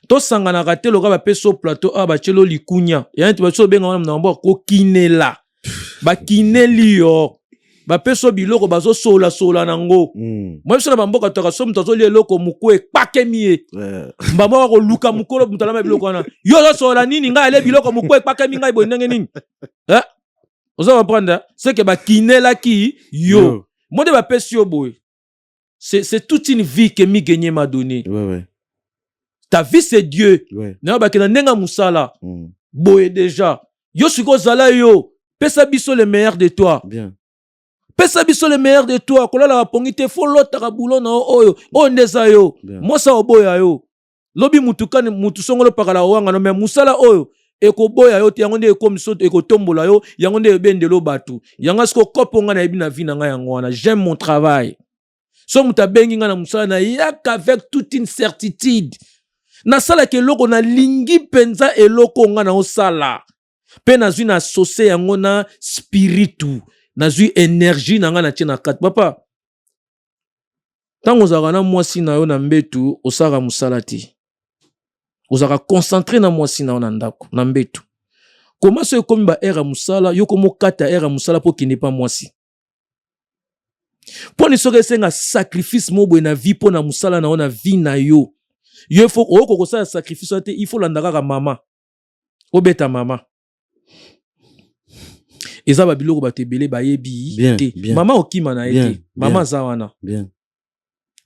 To sangana kate loka ba peso plateau a ba chelo likunya. Ya nti ba so benga na mbo ko kinela. Ba kineli yo. Ba peso biloko bazo sola nango. Moi so na mboka toka so mtazo leloko mukwe pakemie. Mbamba ko luka mukolo mutala biloko na. Yo so sola nini nga ele biloko mukwe pakemi nga ibo ndenge nini. Vous allez comprendre, c'est que ba kinela ki yo. Moi de ba peso boy. C'est toute une vie que mi gagné m'a donné. Ouais. Ta vie c'est Dieu. Na ba kena nenga musala. Boy déjà. Yo siko zala yo. Pesa biso le meilleur de toi. Bien. Pesa biso le meilleur de toi. Kola la pongite folota ka bulo na oyo. O ndeza yo. Mosa oboya yo. Lobi mutukane mutusongolo pakala wanga no me musala oyo. ekoboya yo te yango nde ekomisoto ekotombola yo yango nde ebendelo batu yango siko kopo nga na yebi na vie na nga yango wana j'aime mon travail so muta bengi nga na musala na yaka avec toute une certitude na sala ke loko na lingi penza eloko nga na osala pe na zui na associé yango na spiritu na zui énergie na nga na tie na kati papa tango ozalaka na mwasi na yo na mbetu osala musala te ozalaka concentré na mwasi na yo na ndako na mbetu koma so ekomi ba ere musala yo komokata ere musala po kende pa mwasi po ni soki esenga sacrifice mobwe na vie po na musala na yo na vie na yo yo ifo oyoko kosala sacrifice te ifo landa kaka mama obeta mama eza babiloko bato ebele bayebi te mama okima na ye te mama aza wana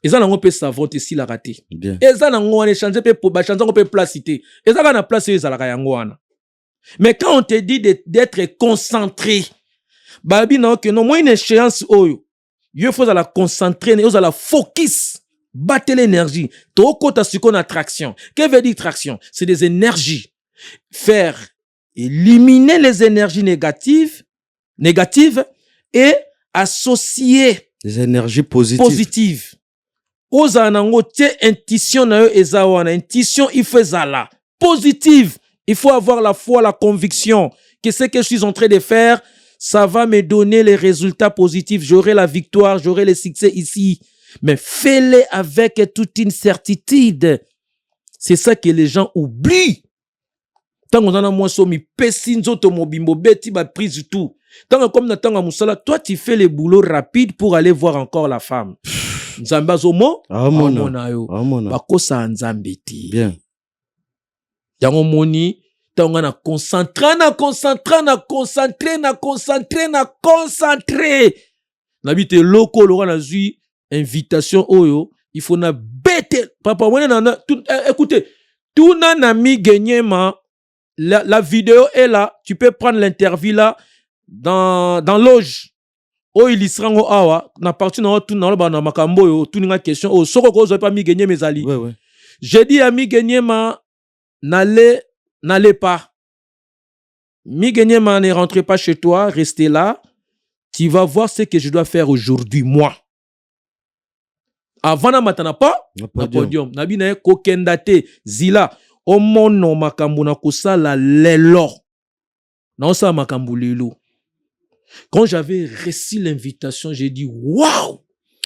eza nango mpe savon te esilaka te eza nango wana echange mpe bachange yango mpe place te eza kaka na place oyo ezalaka yango wana mais quand on te dit d'être concentré babi na oke non moi une échéance oyo yo faut la concentrer yo la focus battre l'énergie to kota siko na traction que veut dire traction c'est des énergies faire éliminer les énergies négatives et associer les énergies positives. Oza nango te intuition na yo eza wana intuition il faut ezala positive il faut avoir la foi la conviction que ce que je suis en train de faire ça va me donner les résultats positifs j'aurai la victoire j'aurai le succès ici mais fais-le avec toute une certitude c'est ça que les gens oublient tant on a moi somi pesi nzoto mobimbo beti ba prise du tout tant comme na tanga musala toi tu fais le boulot rapide pour aller voir encore la femme Nzamba zomo amona yo bakosa nzambe ti bien yango moni tanga na concentrer na bite loko loko na zui invitation oyo il faut na bête papa wena na écoutez tout na mi Genyema la vidéo est là tu peux prendre l'interview là dans loge oh il sera ngo awa na partie na tout na ba na makambo yo tout ninga question oh soko ko zo pas mi Genyema ezali j'ai dit à mi Genyema n'allez pas mi Genyema ne rentrez pas chez toi restez là tu vas voir ce que je dois faire aujourd'hui moi avant na matana pas na podium na bina ko kendate zila o mono makambo na kosala lelo na osa makambo lelo. Quand j'avais reçu l'invitation, j'ai dit waouh!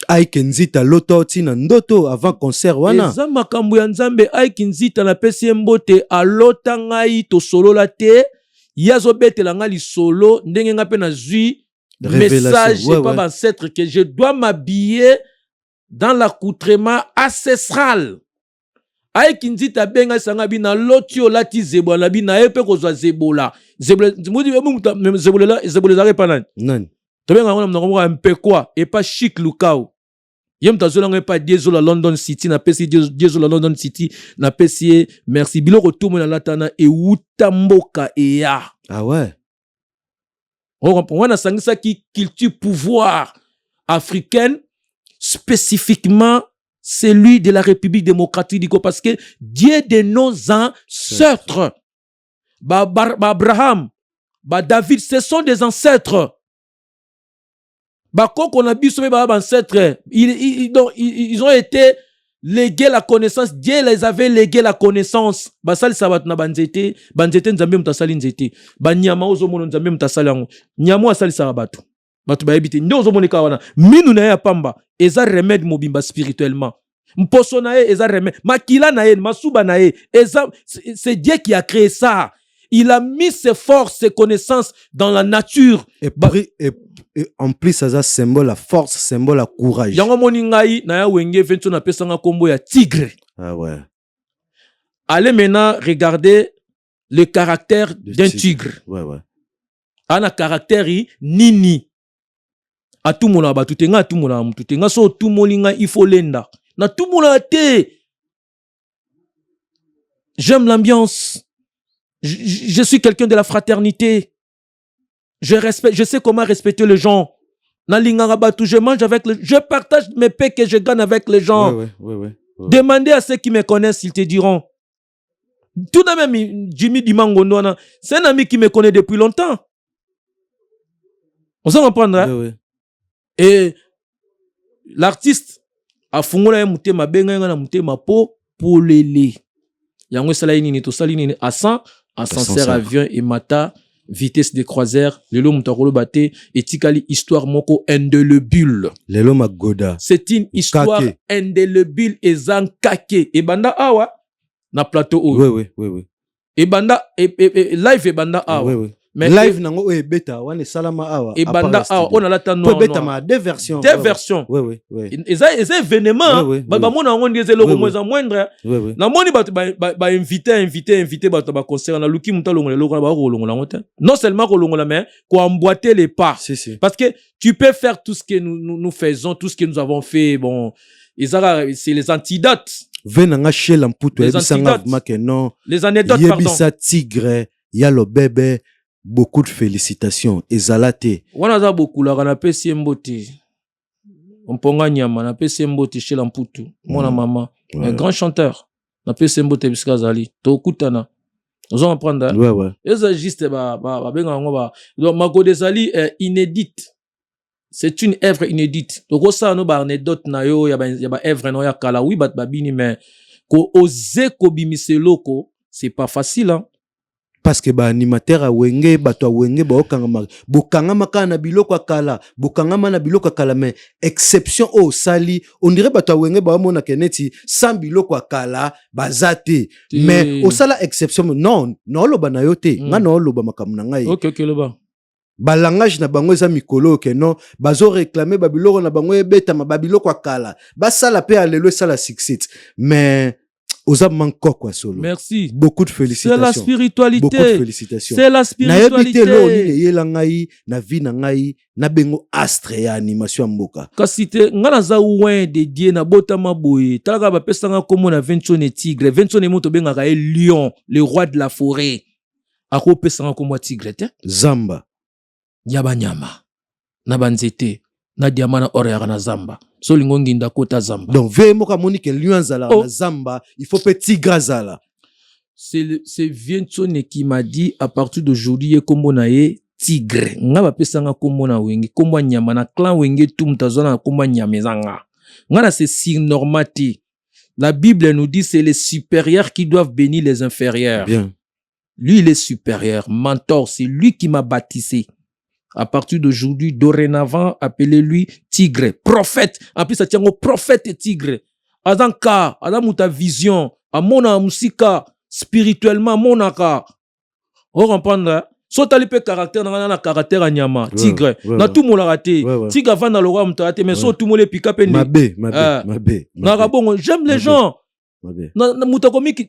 Aïe Nzita loto tina ndoto avant concert wana. Eza makambo ya Nzambe aïe Nzita na pesi mbote alota ngai to solo la te yazo betela ngali solo ndenge nga pe na zui message pas ancêtre que je dois m'habiller dans l'accoutrement ancestral. Aïe Nzita benga sanga bina lotio lati zebo na bina epe kozwa zebola. Zebola pas nan. Tobenga ngona mnako un peu quoi et pas chic lukao. Yem tazola ngai pas Diezo la London City na pesi Diezo la London City na pesi merci biloko tout mon latana e utamboka e ya. Ah ouais. On comprend on a sangisa qui culture pouvoir africaine spécifiquement celui de la République démocratique du Congo parce que Dieu de nos ancêtres Abraham, David, ce sont des ancêtres. Ils ont été légués la connaissance. Dieu les avait légués la connaissance. Basali sabat na banzete, banzete nzambe mutasali nzete. Banyama ozomono nzambe mutasali yango. Nyamo asali sabatu. Batu ba ebite. Ndo ozomoni kawana. Minu na ya pamba. Eza remède mobimba spirituellement. Mposo na ye eza remède. Makila na ye, masuba na ye. C'est Dieu qui a créé ça. Il a mis ses forces, ses connaissances dans la nature. Et en plus, ça a symbole la force, symbole la courage. Yango moningai na ya wenge vento na pesanga kombo ya tigre. Ah ouais. Allez maintenant regarder le caractère d'un tigre. Ouais ouais. Ana caractère nini. A tout mona ba tutenga tout mona mututenga so tout moninga il faut lenda. Na tout mona te. J'aime l'ambiance. Je suis quelqu'un de la fraternité. Je sais comment respecter les gens. Je mange avec les gens. Je partage mes paix que je gagne avec les gens. Ouais. Demandez à ceux qui me connaissent, ils te diront. Tout de même, Jimmy Dimangondo, c'est un ami qui me connaît depuis longtemps. On s'en comprendre, hein? Oui. Et l'artiste a fungola mutema benga na mutema pour lele. Yango sala ini to sali ni à 100 ascenseur avion et mata vitesse de croisière lelo mutakolo baté etikali histoire moko indélébile. Lelo magoda. C'est une histoire indélébile et zankake et banda awa na plateau. Oui. Et banda live et banda awa. Oui. Mais live nango e beta wane salama awa. Et banda awa on a la tano. Beta ma deux versions. Deux versions. Oui. Et ça événement. Ba mona on ngeze le moins moindre. Oui. Na moni ba invité ba concert na luki muta longola lokona ba rolongola ngota. Non seulement rolongola mais ko emboîter les pas. Si. Parce que tu peux faire tout ce que nous faisons, tout ce que nous avons fait, bon, c'est les antidotes. Venanga chez l'amputo ebisanga non. Les anecdotes pardon. Yebisa tigre, yalo bébé. Beaucoup de félicitations. Ezalate. Wana za beaucoup la na pesi mbote. Mponga nyama na pesi mbote chez l'amputu. Mona mama, un grand chanteur. Na pesi mbote biska zali. To kutana. Nous allons prendre. Ouais. Eza juste ba benga ngo ba. Donc Mago Zali est inédite. C'est une œuvre inédite. Donc ça no ba anecdote na yo ya ba œuvre no ya kala oui bat babini mais ko oser ko bimiseloko, c'est pas facile hein. Parce que ba animateur a wenge bato wenge ba okanga bokanga makana biloko akala bokanga na biloko akala mais exception au sali on dirait bato wenge ba mona keneti sans biloko akala bazate mais au sala exception non loba na yote nga no loba makamuna ngai OK loba ba langage na bango eza mikolo ke non bazo réclamer ba biloko na bango ebeta ma biloko akala ba sala pe alelo sala succès mais Oza manko quoi solo. Merci. Beaucoup de félicitations. C'est la spiritualité. Beaucoup de félicitations. C'est la spiritualité. Na yebite lo ni yela ngai na vi na ngai na bengo astre ya animation mboka. Kasite ngana za ouin de die na botama boye. Talaka ba pesanga komo na Ventone tigre. Ventone moto benga ka lion, le roi de la forêt. Ako pesanga komo tigre te. Zamba. Nyaba nyama. Na banzete. Na diamana oreya na zamba. So lingongi ndakota zamba. Donc vraiment monique lion zala na zamba, il faut petit grazala. C'est Vientone qui m'a dit à partir d'aujourd'hui kombo na ye tigre. Nga ba pesanga kombo na wengi, kombo nyama na clan wenge tout mutazona kombo nyamezanga. Nga c'est signormati. La Bible nous dit c'est les supérieurs qui doivent bénir les inférieurs. Bien. Lui il est supérieur, mentor, c'est lui qui m'a baptisé. À partir d'aujourd'hui, dorénavant, appelez-lui tigre, prophète. En plus, ça tient au prophète et tigre. Azanka, Adam ta vision, à mon musika, spirituellement, mon aka. On comprend, Sota lipe caractère, na caractère à nyama, tigre. Na tout mon raté. Tigre avant dans le roi m'taraté, mais so tout mon les pick-up et Mabé. J'aime les gens.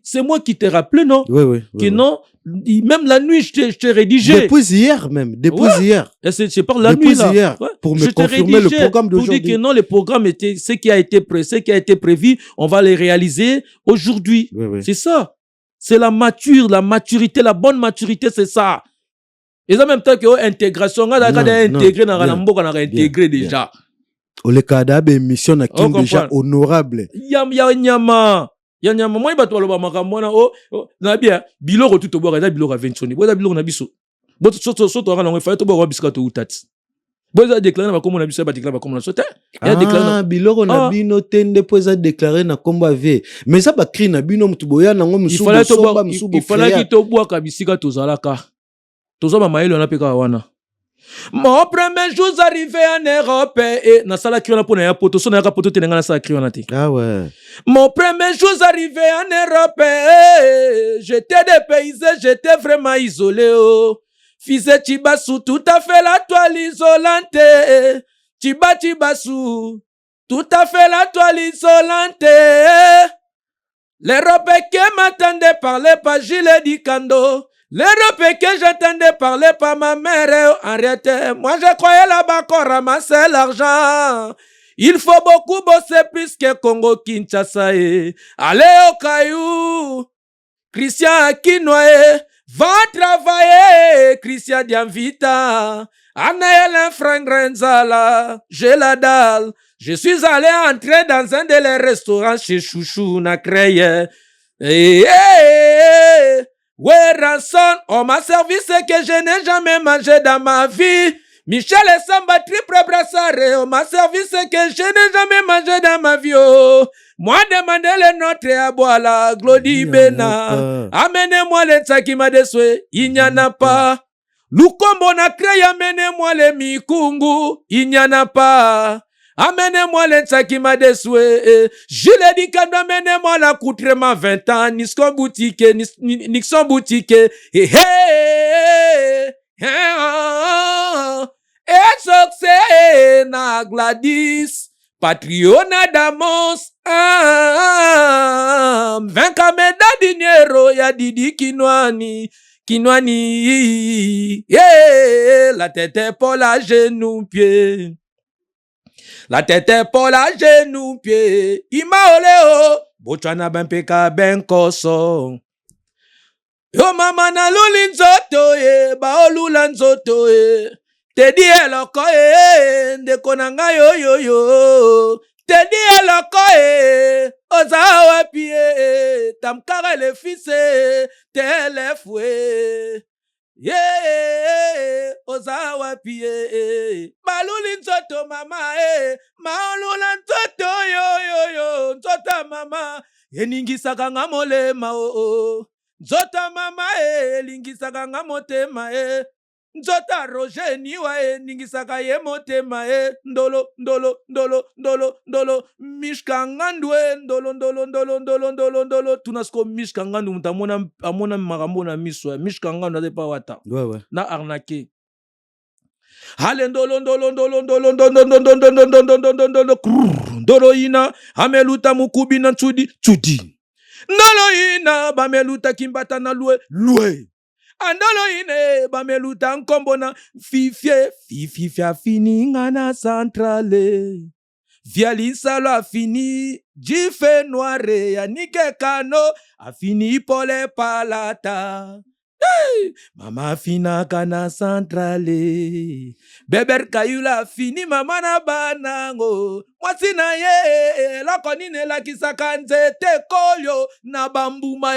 C'est moi qui t'ai rappelé, non? Oui. Que non, même la nuit, je t'ai rédigé. Depuis hier même, hier. Et c'est par la nuit, là. Hier, pour me confirmer le programme d'aujourd'hui. Pour dire que non, le programme était, ce qui a été prévu, on va les réaliser aujourd'hui. Oui. C'est ça. C'est la maturité, la bonne maturité, c'est ça. Et en même temps que l'intégration, on a intégré dans la mboka, on a intégré déjà. Le cadre émission na king déjà honorable. Yanyama moi bato loba makamona na bien biloko tout obo reza biloko Ventone boza biloko na biso boto soto ngana ngo fa to bo biska to utati boza déclarer na komona biso ba déclarer ba komona sote ya déclarer biloko na bino tende poza déclarer na komba ve mais ça ba cri na bino mutu boya nango musubo somba musubo il fallait que to boa ka bisika to zalaka to zo ba mailo na peka wana. Mon premier jour arrivé en Europe et na sala kriona pona ya poto so na ya poto tenenga na sala kriona te. Ah ouais. Mon premier jour arrivé en Europe j'étais dépaysé, j'étais vraiment isolé oh. Fils Chibasu tout à fait la toile isolante. Chibasu tout à fait la toile isolante. L'Europe qui m'attendait parlait pas Gilet Dikando. L'Europe que j'entendais parler par ma mère, en réalité, moi je croyais là-bas qu'on ramassait l'argent. Il faut beaucoup bosser plus que Congo Kinshasa. Allez au Caillou, Christian Akinoye, va travailler, Christian Dianvita. Anaël Frangrenzala, j'ai la dalle. Je suis allé entrer dans un de les restaurants chez Chouchou, na créé. Ouais, rançon, on m'a servi ce que je n'ai jamais mangé dans ma vie. Michel et Samba, triple brassare, on m'a servi ce que je n'ai jamais mangé dans ma vie. Oh. Moi, demandez le nôtre à boire la Glody Bena. Amenez-moi le Tsakima de Soué, il n'y en a pas. Lukombo na créé, amenez-moi le Mikungu, il n'y en a pas. Amenez-moi le Tsakima de Soué. Je l'ai dit quand amenez-moi l'accoutrement 20 ans, Nixon boutique, Nixon boutique. Et succès na Gladys, Patriona Damos, 20 kameda dinero ya Didi Kinwani, la tête pour la genou pied. La tête pour la genou pied. Ima oleo, bochana ben peka ben koso. Yo mama na luli nzoto ba olula nzoto te di eloko ndeko na ngai yo. Te di eloko oza wapi tamkara le fils telefwe. Oza wapi baluli nzoto mama maolula nzoto yo nzota mama eningisaka nga molema nzota mama elingisaka nga motema nzota Roger niwa eningisaka ye motema ndolo mishka ngandwe ndolo tunasko mishka ngandu mutamona amona makambo na miswa mishka ngandu ade pa wata ouais. na arnaqué hale ndolo ina ameluta mukubi na tsudi ndolo ina bameluta kimbata na lue andolo ine bameluta nkombo na fifie fini ngana centrale vialisalo afini jife noire ya nike kano afini pole palata. Hey! Mama fina kana centrale beber kayula fini mama na banango mwasi na ye lako nine lakisaka nzete kolyo na bambuma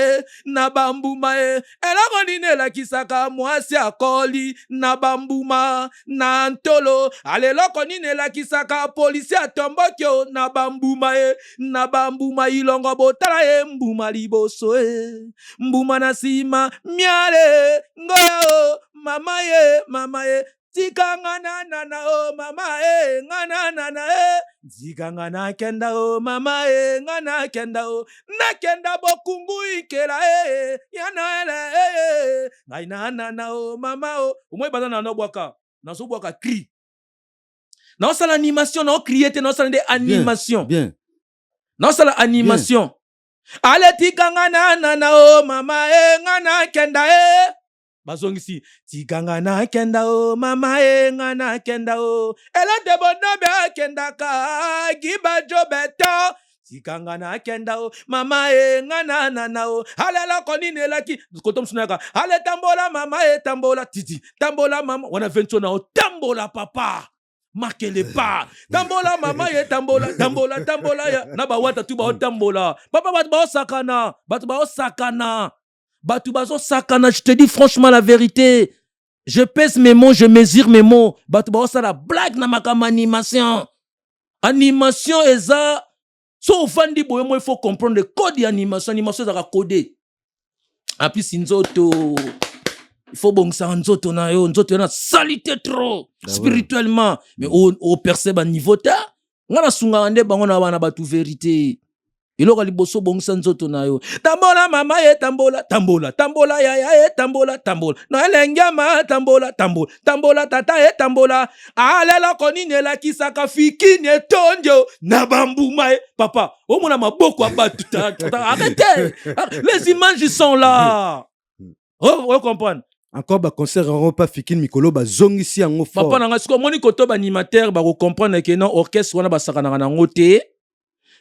elako nine lakisaka mwasi akoli na bambuma na ntolo ale loko nine lakisaka polisi atombokyo na bambuma ilongo botala mbuma liboso mbuma na sima miale ngoya mama ye tika ngana mama ngana tika ngana kenda mama ngana kenda nakenda bokungu ikela yana ele mama umwe bazana na bwaka na so bwaka cri na sala animation na crier te na sala des animation bien na sala animation bien. Ale tika ngana mama ngana kenda bazongisi tika ngana kenda mama ngana kenda ela de bonobe kenda ka giba jobeto tika ngana kenda mama ngana ale la konine laki kotom sunaka ale tambola mama tambola titi tambola mama wana venture na tambola papa marquez les pas. Tambola mama ye tambola ya naba wata tu ba tambola. Papa batu ba sakana. Je te dis franchement la vérité. Je pèse mes mots, je mesure mes mots. Batu ba la blague na makama animation. Animation eza so fandi boyemo il faut comprendre le code d'animation. Animation za codé. Api sinzoto il faut bongsa nzoto na yo salité trop spirituellement mais au percebe à niveau ta ngana sunga ande bango na bana batu vérité iloko liboso bongsa nzoto na yo tambola mama ye tambola ya tambola na elengama tambola tata ye tambola alela konine la kisaka fikini etondio na bambuma papa omona maboko abatu arrêtez les images sont là vous comprenez. Encore ba concert Europa Fikin Mikolo ba zongisi yango fort. Papa nanga siko moni koto ba animateur ba ko comprendre que non orchestre wana ba sakana na ngote.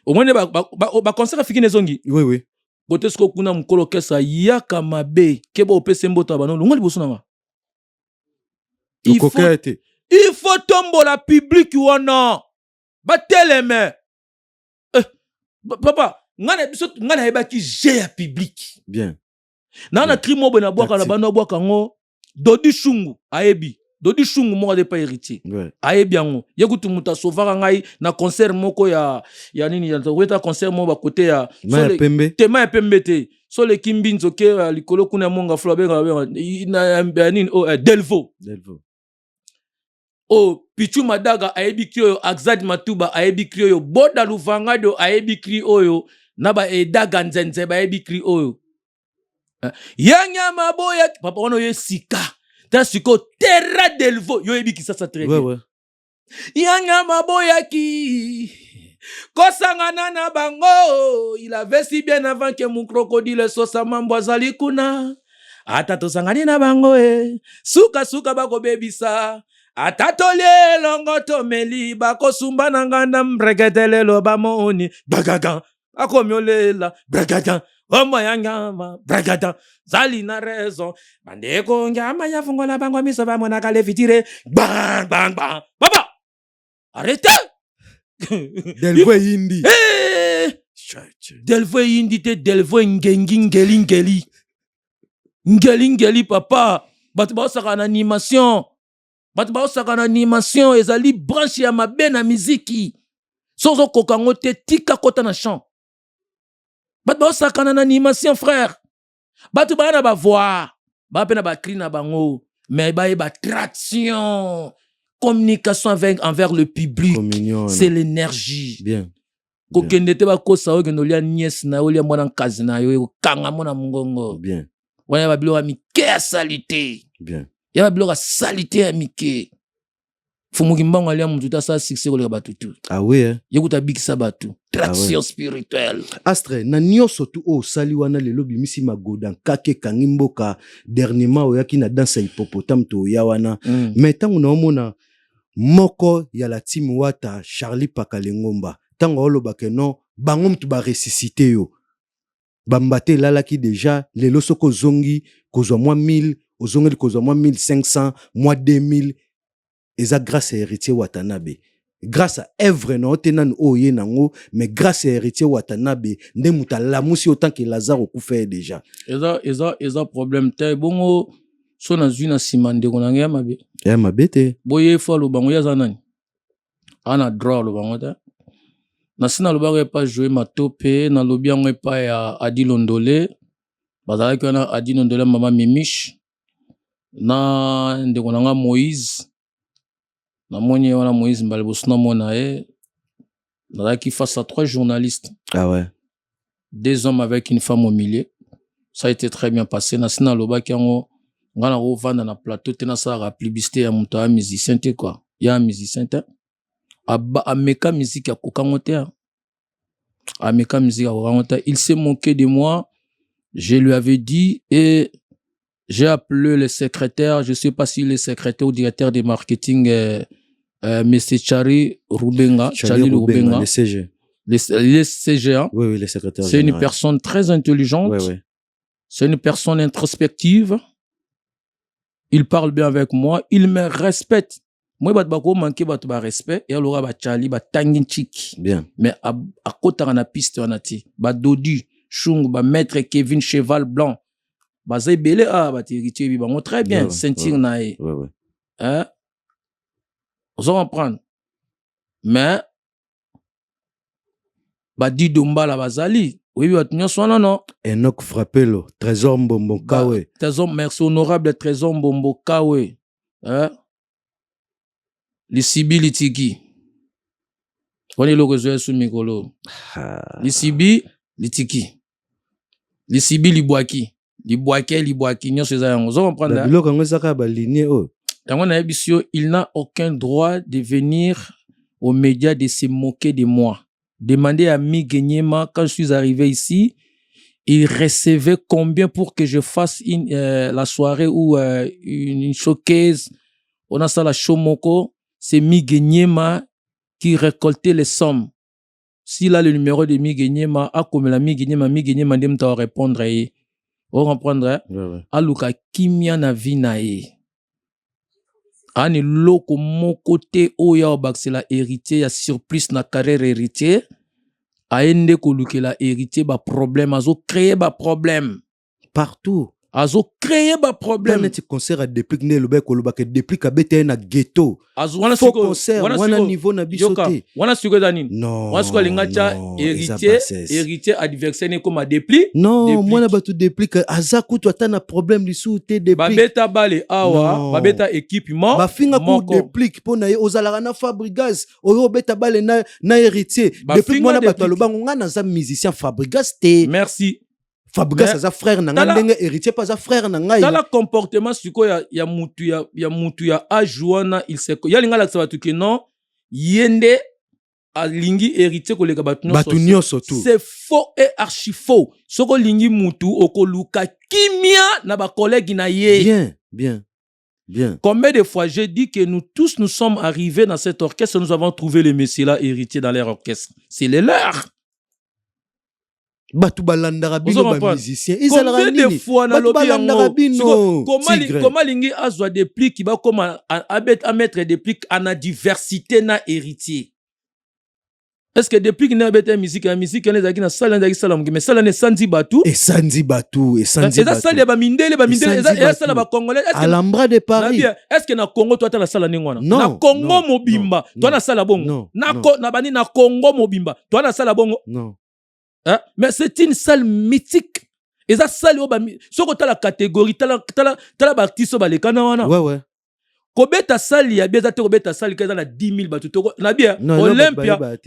Au moins ba concert Fikin ezongi. Oui. Bote siko kuna mukolo orchestre yaka mabe kebo opese mboto ba non ngoli boso nanga. Il faut tombola public wana. Ba teleme. Papa ngana yebaki j'ai ya public. Bien. Na cri mo na boaka na bando boaka ngo Dodi Shungu ayebi. Dodi Shungu mo de pas héritier. Ayebi yango. Yekutu muta sovaka ngai na concert moko ya nini ya concert mo ba côté ya Pembe. Tema ya pembe te. So le kimbinzo ke likolo kuna monga flobe na nini Delvo. Oh, Pichu Madaga ayebi kri oyo, Axad Matuba ayebi kri oyo, Boda Luvangado ayebi kri oyo, Naba Edaga Nzenze ayebi kri oyo. Yanya Maboya, papa ono ye sika. Ta siko Terra Delvo, yo ebi ki ça très bien. Ouais. Yanya Maboya ki Kosangana na bango, il avait si bien avant que mon crocodile sosa mambo azali kuna. Ata tosangani na bango suka bako bebisa. Atatole longo tomeli bako sumba nanganda mbreketele lo bamoni bagaga akomyolela bragaga omo yangama bragada zali na raison bandeko ngama ya fungola bango miso ba mona kale fitire bang baba arrêtez. Delvo Hindi Delvo Hindi te Delvo ngeli papa batu ba osaka na animation. Batu ba osaka na animation ezali branche ya mabe na miziki. Sozo kokango te tika kota na chant. Batu ba osaka na animation frère. Batu ba na ba voix. Ba pe na ba cri na bango. Mais ba ba traction. Communication envers le public. C'est l'énergie. Bien. Kokende te ba kosa o kendo lia nièce na olia mwana nkazi na yo kanga mona mungongo. Bien. Wana ba bilo amike ya salité. Bien. Ya ba bilo ya salité amike. Fumuki mbango alia mutu ta sa succès koleka batutu. Ah oui hein. Yekuta bikisa batu. Traction spirituelle. Astre na nyonso tu o sali wana lelo bimisi magoda kake kangimboka dernièrement oyaki na danse hippopotame to ya wana. Mais tangu na omona moko ya la team wata Charlie Pakalengomba. Tango olobake non bango mtu ba ressusciter yo. Bambate lalaki déjà lelo soko zongi kozwa mwa 1000 ozongeli kozwa mwa 1500 mwa 2000 eza grâce à héritier Watanabe. Grâce à œuvre na otenan oye nango mais grâce à héritier Watanabe nde muta lamusi autant que Lazare okufa déjà. Eza problème te bongo so na zuna simande konanga ya mabe. Ya mabe te. Boye fo lo bango ya zanani. Ana draw lo bango ta. Na sina lo bango pas jouer matope na lobi yango pa ya Adi Londole. Bazala ki wana Adi Londole mama Mimish. Na ndeko nanga Moïse. Na moni wana Moïse Mbalebosuna mona na qui face à 3 journalistes. Ah ouais. 2 hommes avec une femme au milieu. Ça a été très bien passé. Na sina loba ki yango ngana ko vanda na plateau tena sa ra publicité ya muta musicien te quoi. Ya musicien te. Ameka musique ya kokangote. Ameka musique ya kokangote. Il s'est moqué de moi. Je lui avais dit et j'ai appelé le secrétaire, je sais pas si le secrétaire ou directeur de marketing Monsieur Chari Rubenga, Charlie Rubenga, le CG. Le CG, hein? Oui, le secrétaire. C'est une personne très intelligente. Oui. C'est une personne introspective. Il parle bien avec moi. Il me respecte. Moi, je vais manquer de respect. Et alors, Charlie, tangin chik. Bien. Mais à côté de la piste, on a dit, Dodi, Chung, maître Kevin Cheval Blanc. Bazay belé héritier très bien sentir nae. Ouais. Hein? On s'en prendre. Mais di domba la bazali. Oui, non. Enoch Frappelo, Trésor Mbombo Kawe. Trésor, merci honorable Trésor Mbombo Kawe. Hein? Les Sibi Litiki. On est le réseau sous Mikolo. Les Sibi Litiki. Les Sibi Libwaki. Libwaki, nyo seza yango. Zo comprendre. Il n'a aucun droit de venir aux médias de se moquer de moi. Demandez à Miguenyema, quand je suis arrivé ici, il recevait combien pour que je fasse la soirée ou une showcase. On a ça la Shomoko. C'est Miguenyema qui récoltait les sommes. S'il a le numéro de Miguenyema, comme la Miguenyema doit répondre. On comprendrait. Aluka kimia na vinae. Ani loko mon côté oya obak c'est la héritier ya surprise na carrière héritier. aende kolukela héritier ba problème, azo créer ba problème. Partout. Azo créer ba problème. Quand tu concert à déplique ne lobe koloba ke déplique a bete na ghetto. Azo wana faux concert, wana niveau na bisoté. Wana siko danine. Non. Wana siko lingacha héritier adversaire ne comme dépli. Non, moi na batu déplique azaku to atana problème lisu te déplique. Babeta bale awa, babeta équipement. Ba finga ko déplique pona ye ozalaka na Fabrigas, oyo beta bale na héritier. Depuis moi na batu lobango nga na za musicien Fabrigas te. Merci. Fabrigas aza frère na nga héritier pas aza frère na ngai. Dans le comportement siko ya mutu ya ajuana il se ya linga la sabatu ke non yende alingi héritier koleka batu nyonso tout. C'est faux et archi faux. Soko lingi mutu okoluka kimia na ba collègue na ye. Bien. Combien de fois j'ai dit que nous tous nous sommes arrivés dans cet orchestre, nous avons trouvé les messieurs là héritiers dans leur orchestre. C'est les leurs. Batu balandara bino ba musicien combien de fois na lobi yango comment lingi azwa des plis qui va comme à mettre des plis à la diversité na héritier. Est-ce que depuis qu'il y a une musique elle est na sala ndaki sala mais sala ne sanzi batu et sanzi batu et sala ba mindele et sala ba congolais Alhambra de Paris. Est-ce que na Congo toi la sala ningwana na Congo mobimba toi na sala bongo na bani na Congo mobimba toi na sala bongo non. Hein? Mais c'est une salle mythique. Et ça salle so ko la catégorie tala artiste ba lekana wana. Ouais. Kobeta salle ya bien te kobeta salle ka na 10 000 batu to na bien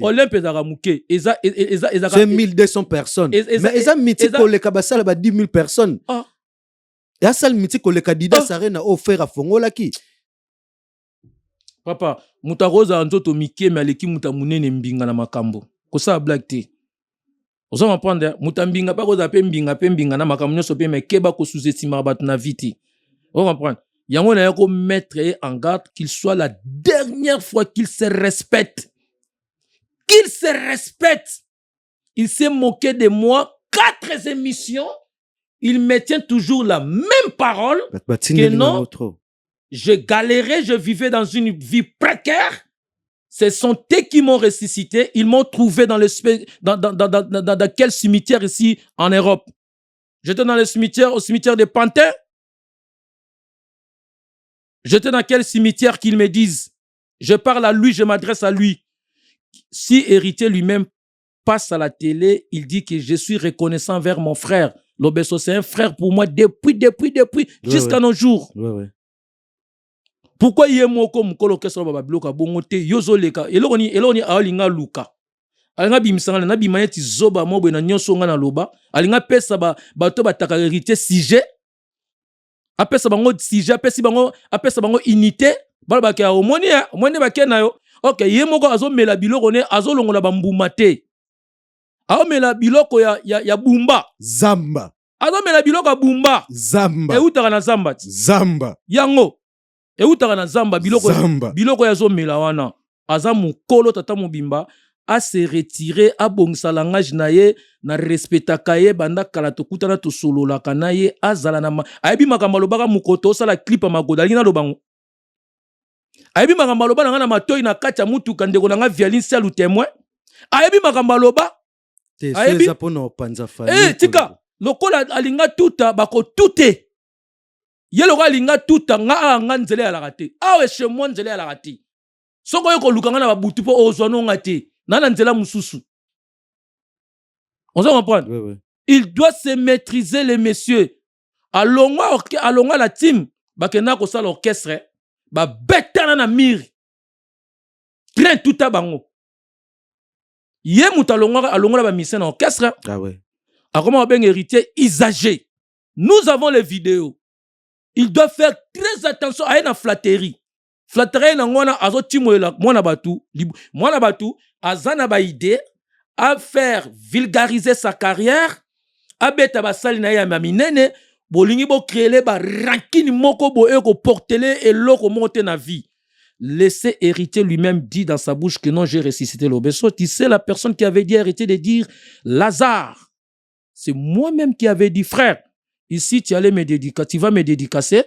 Olympia za ramuke eza c'est 1200 personnes. Mais eza mythique ko leka ba salle ba 10 000 personnes. Ah. Ya salle mythique ko leka Didas Arena offert à Fongola ki. Papa, mutaroza nzoto mike mais aleki mutamunene mbinga na makambo. Ko sa blague te. Vous allez comprendre, mutambinga pas koza pe mbinga na makambo nyoso pe mais keba ko sous-estimer bat na viti. Vous comprendre? Yango na yako mettre en garde qu'il soit la dernière fois qu'il se respecte. Qu'il se respecte. Il s'est moqué de moi 4 émissions. Il me tient toujours la même parole que non. Je galérais, je vivais dans une vie précaire. Ce sont eux qui m'ont ressuscité. Ils m'ont trouvé dans quel cimetière ici en Europe? J'étais dans le cimetière, au cimetière des Panthères. J'étais dans quel cimetière qu'ils me disent? Je parle à lui, je m'adresse à lui. Si héritier lui-même passe à la télé, il dit que je suis reconnaissant vers mon frère. Lobeso, c'est un frère pour moi depuis, jusqu'à nos jours. Ouais. Pourquoi il y a moko mukolo kesro baba bloka bongote yozo leka eloni alinga luka alinga bimsanga na bimayeti zoba mobwe na nyonso nga na loba alinga pesa bato bataka héritier sujet apesa bango sujet apesa bango unité bala ka omoni bakena yo OK ye moko azomela biloko ne azolongola bambuma te aomela biloko ya bumba zamba azomela biloko ya bumba zamba eutaka na zamba yango eutaka na zamba biloko ya zomela wana aza mukolo tata mobimba a se retirer a bongisa langage na ye na respectaka ye banda kala tokutana tosololaka na ye azala na ayebi makambo alobaka mokoto osala clip magoda alingi nalobango ayebi makambo aloba nanga na matoi na kati ya mutuka ndeko nanga vialine salu témoin ayebi makambo aloba ayebi pona opanza fali tika lokola alinga tuta bako tute ye lokola alinga tuta nga nzele alaka te awe chez moi nzele alaka te soko yo koluka nga na babutu mpo ozwa nonga te nana nzela mususu. On se comprend? Oui. Il doit se maîtriser les messieurs. Alonga la team bakena ko sala orchestre ba betana na miri plein tout à bango ye mutalonga alonga ba mission na orchestre. Ah ouais. A comment ben héritier usagé. Nous avons les vidéos. Il doit faire très attention à une flatterie. Flatterie na ngona azo timoela mwana batu azana ba idée à faire vulgariser sa carrière à beta basali na ya maminene bolingi bo créer ba rankini moko bo eko portele et loko monte na vie. Laissez héritier lui-même dit dans sa bouche que non, j'ai ressuscité l'Obeso. Tu sais la personne qui avait dit héritier de dire Lazare. C'est moi-même qui avait dit frère, ici tu allais me dédicacer, tu vas me dédicacer.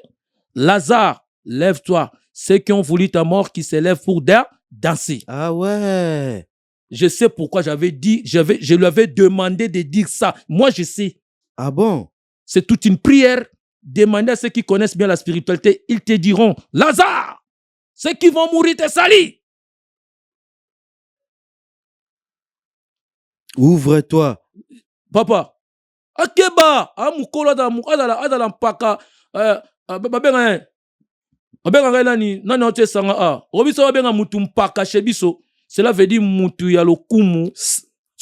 Lazare, lève-toi. Ceux qui ont voulu ta mort qui se lèvent pour danser. Ah ouais. Je sais pourquoi je lui avais demandé de dire ça. Moi, je sais. Ah bon? C'est toute une prière. Demandez à ceux qui connaissent bien la spiritualité. Ils te diront, Lazare, ceux qui vont mourir te salient. Ouvre-toi. Papa, akeba, amukolo adala mpaka, babenga nani ote sanga a. Obiso babenga mutu mpaka shebiso. Cela veut dire mutu ya lokumu.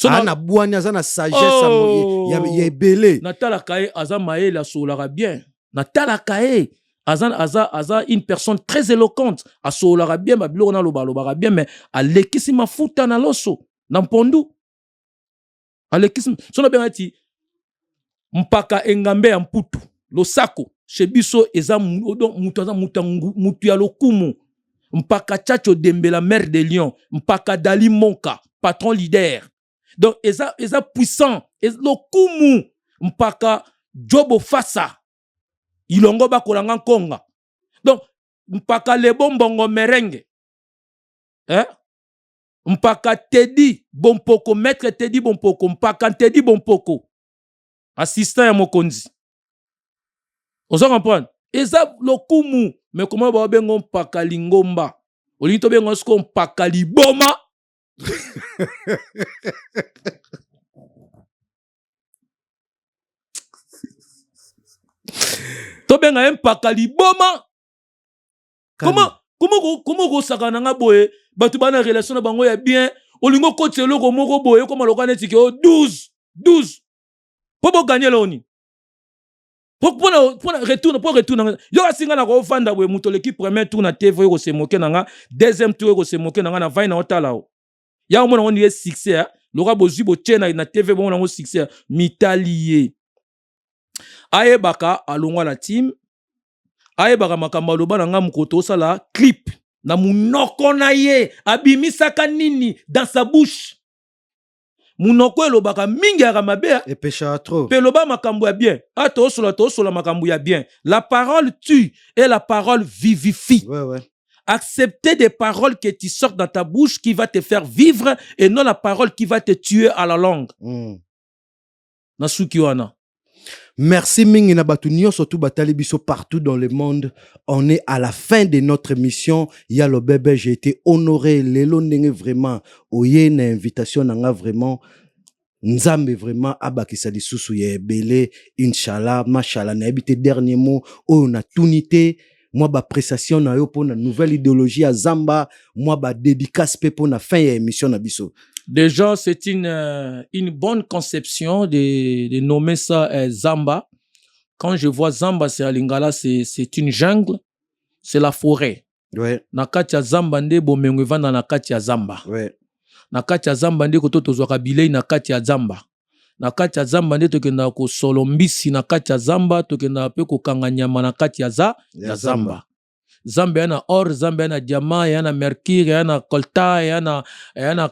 Ana bouani azana sagesse ya ebele. Natala kae aza maele asolaka bien. Natala kae aza une personne très éloquente. Asolaka bien, babiloko na loba bien, mais alekisi mafuta na loso, na mpondu. Alekisi, sona benga ti mpaka engambe ya mputu, losako, shebiso eza mutu ya lokumu. Mpaka Chacho Dembe, la mère des lions. Mpaka Dali Monka, patron leader. Donc, eza puissant. Lokumu. Mpaka Jobo Fassa. Ilongo Bakolanga Konga. Donc, mpaka Lebo Mbongo Merengue. Hein? Mpaka Teddy Bompoko, maître Teddy Bompoko. Mpaka Teddy Bompoko. Assistant ya Mokonzi. On s'en comprend? Eza lokumu. Mais comment va bengo mpaka lingomba? Olito bengo sko mpaka liboma. To benga mpaka liboma. Comment go sakana nga boye? Batu bana relation na bango ya bien. Olingo kotelo ko moko boye ko maloka netike o 12. Pobo gagner loni. Pour retourner. Yo asinga na ko vanda boye muto l'équipe premier tour na TV yo se moquer nanga, deuxième tour yo se moquer nanga na vai na otala o. Ya o mona on est succès, loka bozu bo tchena na TV bon na succès mitalié. Aye baka alongwa la team. Aye baka makamba loba nanga mukoto sala clip na munoko na ye abimisaka nini dans sa bouche. Munoko elobaka mingi ya mabe et pécha trop. Peloba makambu ya bien. To sola makambu ya bien. La parole tue et la parole vivifie. Ouais. Accepter des paroles que tu sortes dans ta bouche qui va te faire vivre et non la parole qui va te tuer à la langue. Nasuki wana. Merci mingi na batu surtout batali biso partout dans le monde. On est à la fin de notre émission. Yalo bébé, j'ai été honoré. Lelo ndenge vraiment. Oye na invitation nanga vraiment. Nzambe vraiment abakisa lisusu ya ebele. Inshallah, mashallah na habité dernier mot. Oh na tunité. Moi ba prestation na yo pour na nouvelle idéologie à Zamba. Moi ba dédicace pe pour na fin ya émission na biso. Déjà, c'est une bonne conception de nommer ça Zamba. Quand je vois Zamba, c'est à Lingala, c'est une jungle, c'est la forêt. Ouais. Nakati ya Zamba nde bomengwe na nakati ya Zamba. Ouais. Nakati ya Zamba nde koto tozwaka bilei nakati ya Zamba. Nakati ya Zamba nde tokenda ko solombisi nakati ya Zamba, tokenda pe ko kanga nyama nakati ya Zamba. Zamba yana or, Zamba yana diamant, yana mercure, yana colta, yana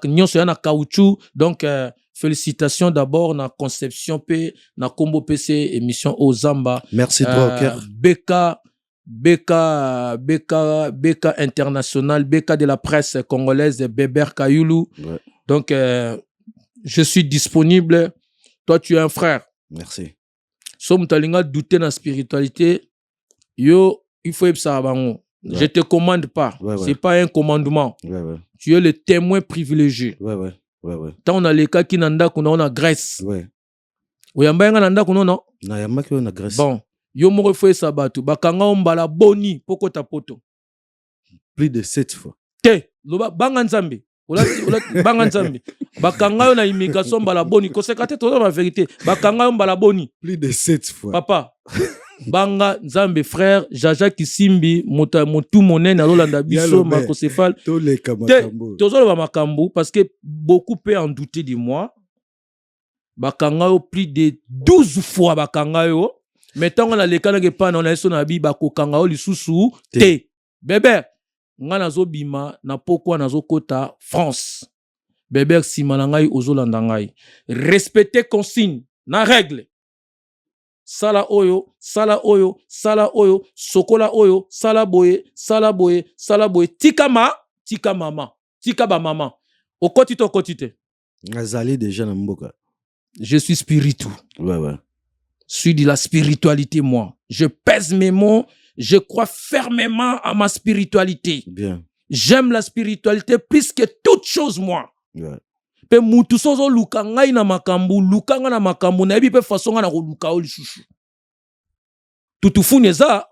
nyonso, yana caoutchouc. Donc, félicitations d'abord na conception P, na combo PC émission au Zamba. Merci Broker. BK international, BK de la presse congolaise, Beber Kayoulou. Ouais. Donc, je suis disponible. Toi, tu es un frère. Merci. Somme talinga douter dans la spiritualité. Yo, il faut être ça avant. Ouais. Je te commande pas. Ouais. C'est pas un commandement. Ouais. Tu es le témoin privilégié. Ouais. Tant on a les cas qui n'anda qu'on a Grèce. Ouais. Oyamba nga nanda qu'on non. Na yamba qui on a Grèce. Bon, yo mo fait ça batu. Bakanga ombala boni poko tapoto. Plus de 7 fois. Te, loba banga nzambe. Ola banga nzambe. Bakanga yo na immigration mbala boni. Kosekate to la vérité. Bakanga yo mbala boni. Plus de 7 fois. Papa. Banga Nzambe frère Jaja Kisimbi motu monene alolanda biso makosefal tozolo ba makambu parce que beaucoup peut en douter de moi bakanga yo plus de 12 fois bakanga yo mais tant on a les kana ke pana on a so na bi bakokanga yo lisusu te bébé nga nazo bima na pokwa nazo kota France bébé sima na ngai ozolanda ngai respecter consigne na règle. Sala oyo, sokola oyo, sala boye, tika mama, tika ba mama. okoti to okoti te. Azali déjà na mboka. Je suis spirituel. Ouais, ouais. Je suis de la spiritualité, moi. Je pèse mes mots. Je crois fermement à ma spiritualité. Bien. J'aime la spiritualité plus que toute chose, moi. Ouais. Pe mutu sozo luka ngai na makambu, luka nga na makambu, na ebi pe façon nga na luka oli chouchou. Tutufuni eza,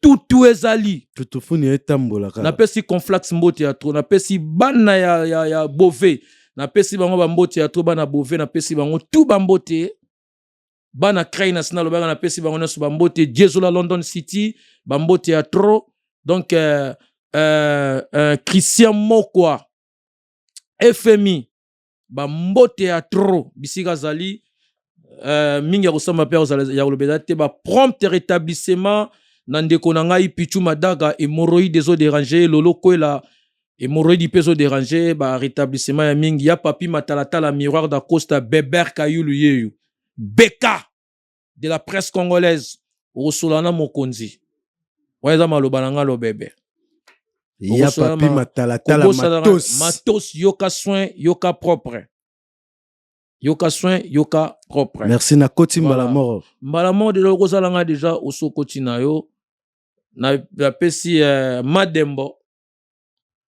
tutu ezali. Tutufuni etambola kaka. Na pesi conflax mbote ya tro, na pesi bana ya bove, na pesi bango ba mbote ya tro, bana bove, na pesi bango tout ba mbote, bana Cray National, na pesi bango nesu ba mbote, Jezola London City, ba mbote ya tro, donc Christian Mokwa, FMI, ba mbote ya tro, bisika zali, mingi ya kosamba pe ya kolobela te, ba prompt rétablissement, nandeko na ngai Pichu Madaga, hémorroïde zo déranger, lolo kwela, hémorroïde pe zo déranger, ba rétablissement ya mingi, ya papi matalatala, miroir d'Acosta, Beber Kayulu yeyu, Beka, de la presse congolaise, Rosolana Mokonzi, weza malobananga lo bebe. Ya papi matalatala matos. Matos, yoka soin, yoka propre. Yoka soin, yoka propre. Merci na koti Mbalamoro. Mbalamoro de l'Orozalanga déjà au Sokoti na yo. Na pesi Madembo.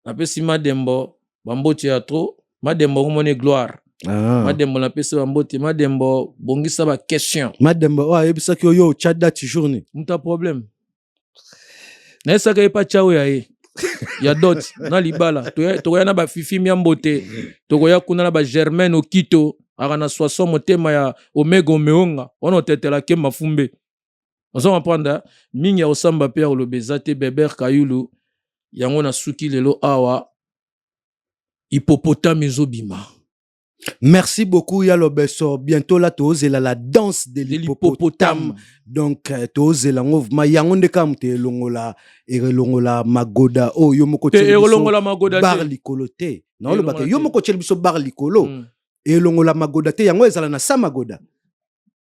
Na pesi Madembo. Bambo théâtre. Madembo kumone gloire. Madembo na pesi bambote. Madembo bongisa ba question. Madembo wa ebisa ki yo chada ti journée. Muta problème. Na esa ka epa chawe ya e. Ya dot na libala. Tokoya na ba fifi miambote. Tokoya kuna na ba Germaine Okito. Ara na soaso motema ya Omega Omeonga. Ono tetela ke mafumbe. Ozo mapanda mingi ya osamba pe ya olobezate Beber Kayulu. Yango na suki lelo awa. Hippopotame ezobima. Merci beaucoup Yalo Besso. Bientôt là tozela la danse de l'hippopotame. Donc tozela ngova yango ndekamte longola longola magoda o yo moko te longola magoda bar likolote. Non le bake yo moko biso bar likolo. Et longola magoda te yango ezala na sa magoda.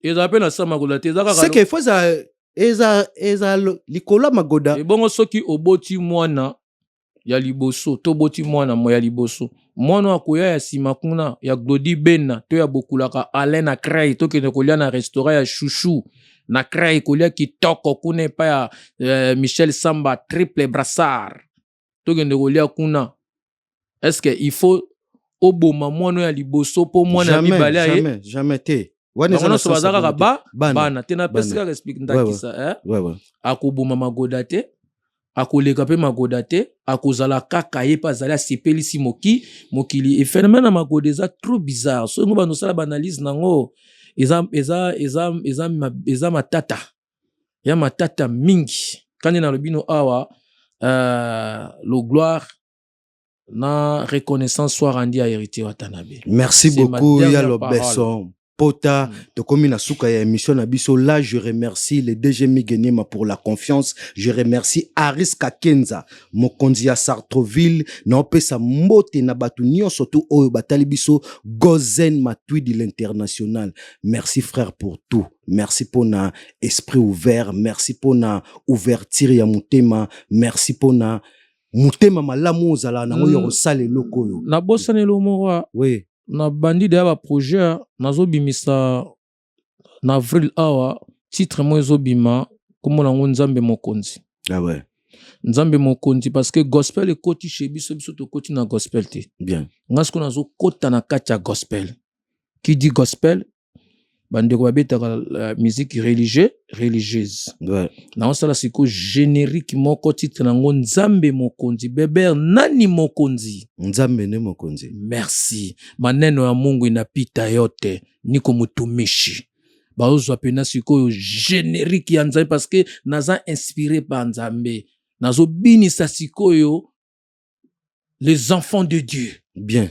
Eza pe na sa magoda te ezaka. C'est que faut eza likola magoda. Et bongo soki oboti mwana ya liboso to boti mwana mo ya liboso. Mwana akoya ya sima kuna ya Glody Bena to ya bokulaka Alain na Cray to kene kolia na restaurant ya Chouchou na Cray kolia kitoko kuna pa ya Michel Samba triple brassard to kene kolia kuna. Est-ce que il faut oboma mwana ya liboso po mwana ya mibale ya jamais te wana so bazaka ba bana tena pesika explique ndakisa akoboma magoda te akoleka pe magoda te akozala kaka ye pa zali asepelisi mokili phénomène na magoda eza trop bizarre so ngo banosala banalise nango eza matata ya matata mingi kani na lobino awa le gloire na reconnaissance soit rendu à héritier Watanabe. Merci beaucoup Yalo Besson. Pota, de comme na suka ya émission na biso là, je remercie le DG Migenema pour la confiance. Je remercie Aris Kakenza, mokonzi ya Sartreville, na opesa mbote na batu nyonso surtout oyo batali biso Gozen Matui de l'international. Merci frère pour tout. Merci pour na esprit ouvert, merci pour na ouverture ya mutema, merci pour na mutema malamu ozala na oyo kosala eloko yo. Na bosane lo mora. Oui. Na bandi de ba projet nazo bimisa na avril awa titre mo ezobima komo na nzambe mokonzi. Ah ouais. Nzambe mokonzi parce que gospel ekoti chez biso to koti na gospel te. Bien. Ngasko nazo kota na katia gospel. Qui dit gospel bande ko babeta la musique religieuse. Ouais. Na osala siko générique moko titre nango nzambe mokonzi Beber nani mokonzi nzambe ne mokonzi. Merci maneno ya Mungu inapita yote niko mutumishi baozwa pena siko générique ya nzambe parce que naza inspiré par nzambe nazo binisa sikoyo les enfants de Dieu. Bien.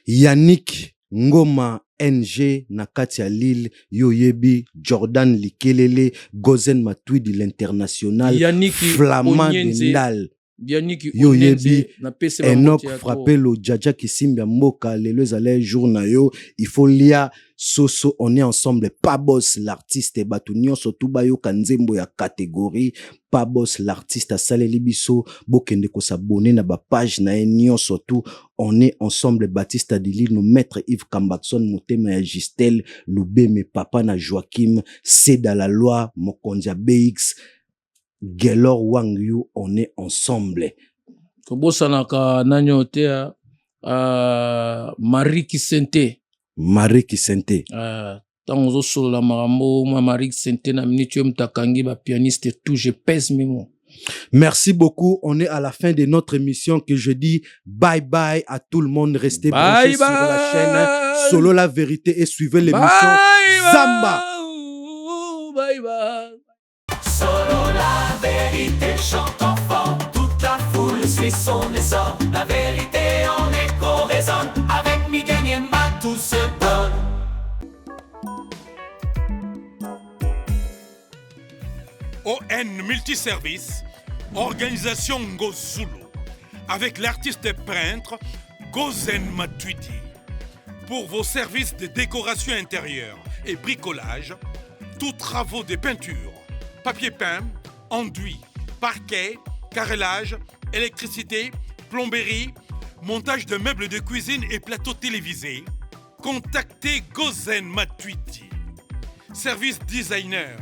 Yannick Ngoma NG na kati ya Lille Yoyebi Jordan Likelele Gozen Matui de l'international Yannick Flamand de Ndal Bianiki yo yebi na pese Enoch frappé le Djadja Kisimbi Mboka les allez journaux il faut lia soso on est ensemble pas boss l'artiste batunio surtout bayo kanzembo ya catégorie pas boss l'artiste à saleli biso bokende ko s'abonner na ba page na enio surtout on est ensemble Baptiste Adili nos maître Yves Kambatson Motema ya Gistel Loubé mes papa na Joachim c'est dans la loi Mokondia BX Gelor Wang Yu, on est ensemble. Kobosanaka nanyo tea Marie Kisente. Marie Kisente. Tango solo la marambo Marie Kisente na minute mtakangi ba pianiste et tout je pèse mes mots. Merci beaucoup. On est à la fin de notre émission que je dis bye bye à tout le monde. Restez branchés sur la chaîne Solo la vérité et suivez l'émission Zamba. Bye bye. Solo la vérité chante enfant, toute la foule suit son essor. La vérité en écho résonne, avec Miguel Niemba tout se donne. ON Multiservice, organisation Ngozulu, avec l'artiste peintre Gozen Matuidi. Pour vos services de décoration intérieure et bricolage, tous travaux de peinture, papier peint, enduit, parquet, carrelage, électricité, plomberie, montage de meubles de cuisine et plateaux télévisés, contactez Gozen Matuidi. Service designer,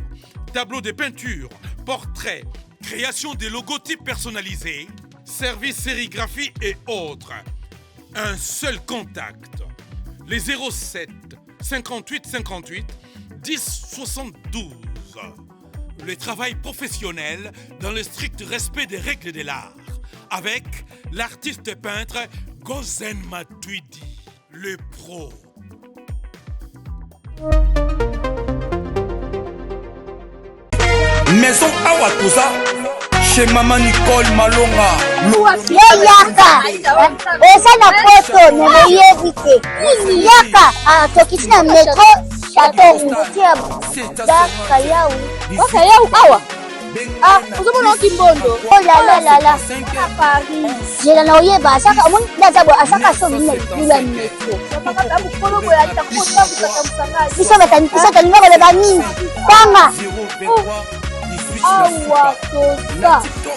tableau de peinture, portrait, création de logotypes personnalisés, service sérigraphie et autres. Un seul contact, les 07 58 58 10 72. Le travail professionnel dans le strict respect des règles de l'art, avec l'artiste peintre Gozen Matuidi, le pro. Maison Awatusa, chez Maman Nicole Malonga. Yaka, esa na poto na yebite. Yaka, tokisi na metro Château Moutia. Daka yau. Ok, yau awa. Uzomona Kimbondo. Oh la la la. À Paris. Jela na oyeba saka mon ndaza bo asaka so mina bila metro. Saka mukolo boya takota musaka. Bisa talinga ko beba nini. Tanga. Awa toza.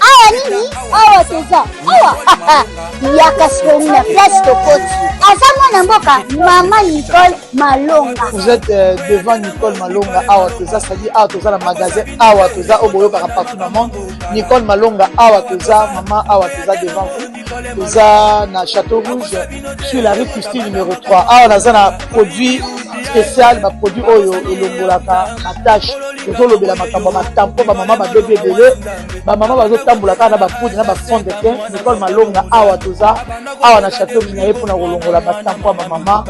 Awa nini? Awa toza. Awa. Yaka sona place tokoti. Azama na mboka Maman Nicole Malonga. Vous êtes devant Nicole Malonga Awa toza, c'est-à-dire Awa toza le magasin Awa toza au boyo partout dans le monde. Nicole Malonga Awa toza, Maman Awa toza devant vous. Toza na Château Rouge sur la rue Custine numéro 3. Awa naza na produit spécial, ba produit oyo elongolaka attache. Tozolobela makambo matampo ba mama ba bébé belé, ba mama bazo tambolaka na ba poudre na ba fond de teint. Nicole Malonga Awa toza, Awa na Château Rouge na yepo na kolongola matampo ba mama,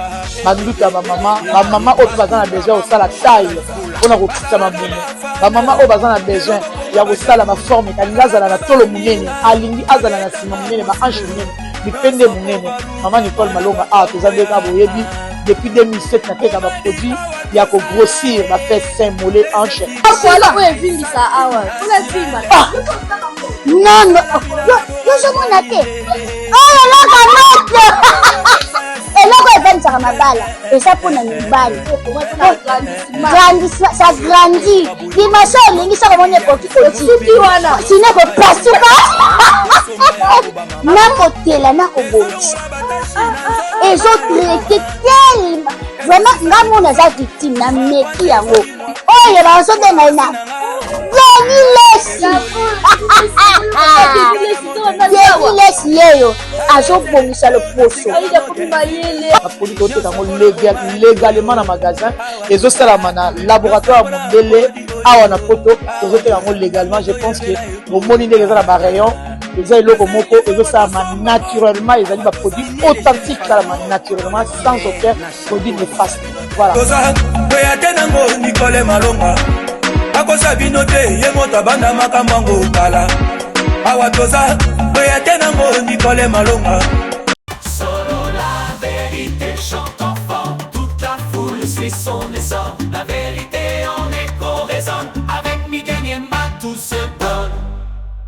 banduka ba mama oyo bazana besoin osala taille pona kokita mamuno. Ba mama oyo bazana besoin ya kosala ma forme kalinga azala na tolo munene, alingi azala na sima munene, ma hanche munene, bipende munene. Maman Nicole Malonga Awa toza ndeka boyebi depuis 2007 na teka ba produit ya ko grossir ba fait sein mollet hanche. Voilà où est vindi ça awa. Pour les filles. Non non. Yo je mona te. Oh la la. Eloko evanisa mabala. Esa pona mibali. Grandissement, ça grandit. Dimension lingi ça comme on est petit petit wana. Sinon ko pasuka. Na kotela na ko botisa. Et je traité tellement vraiment ngamu na za victime na meki yango. Oh ya ba so de na ina. Lesi yeyo azobongisa le poso. Légalement na magasin ezosalama na laboratoire mondele awa na poto tozoteka yango légalement. Je pense que bomoni ndenge eza na barayon eza eloko moko ezosalama naturellement, ezali baproduit authentique salama naturellement sans aucun produit néfaste. Voilà. Nicole Malonga akosa bino te ye moto abanda makambo kala Awa toza boya te nango Nicole Malonga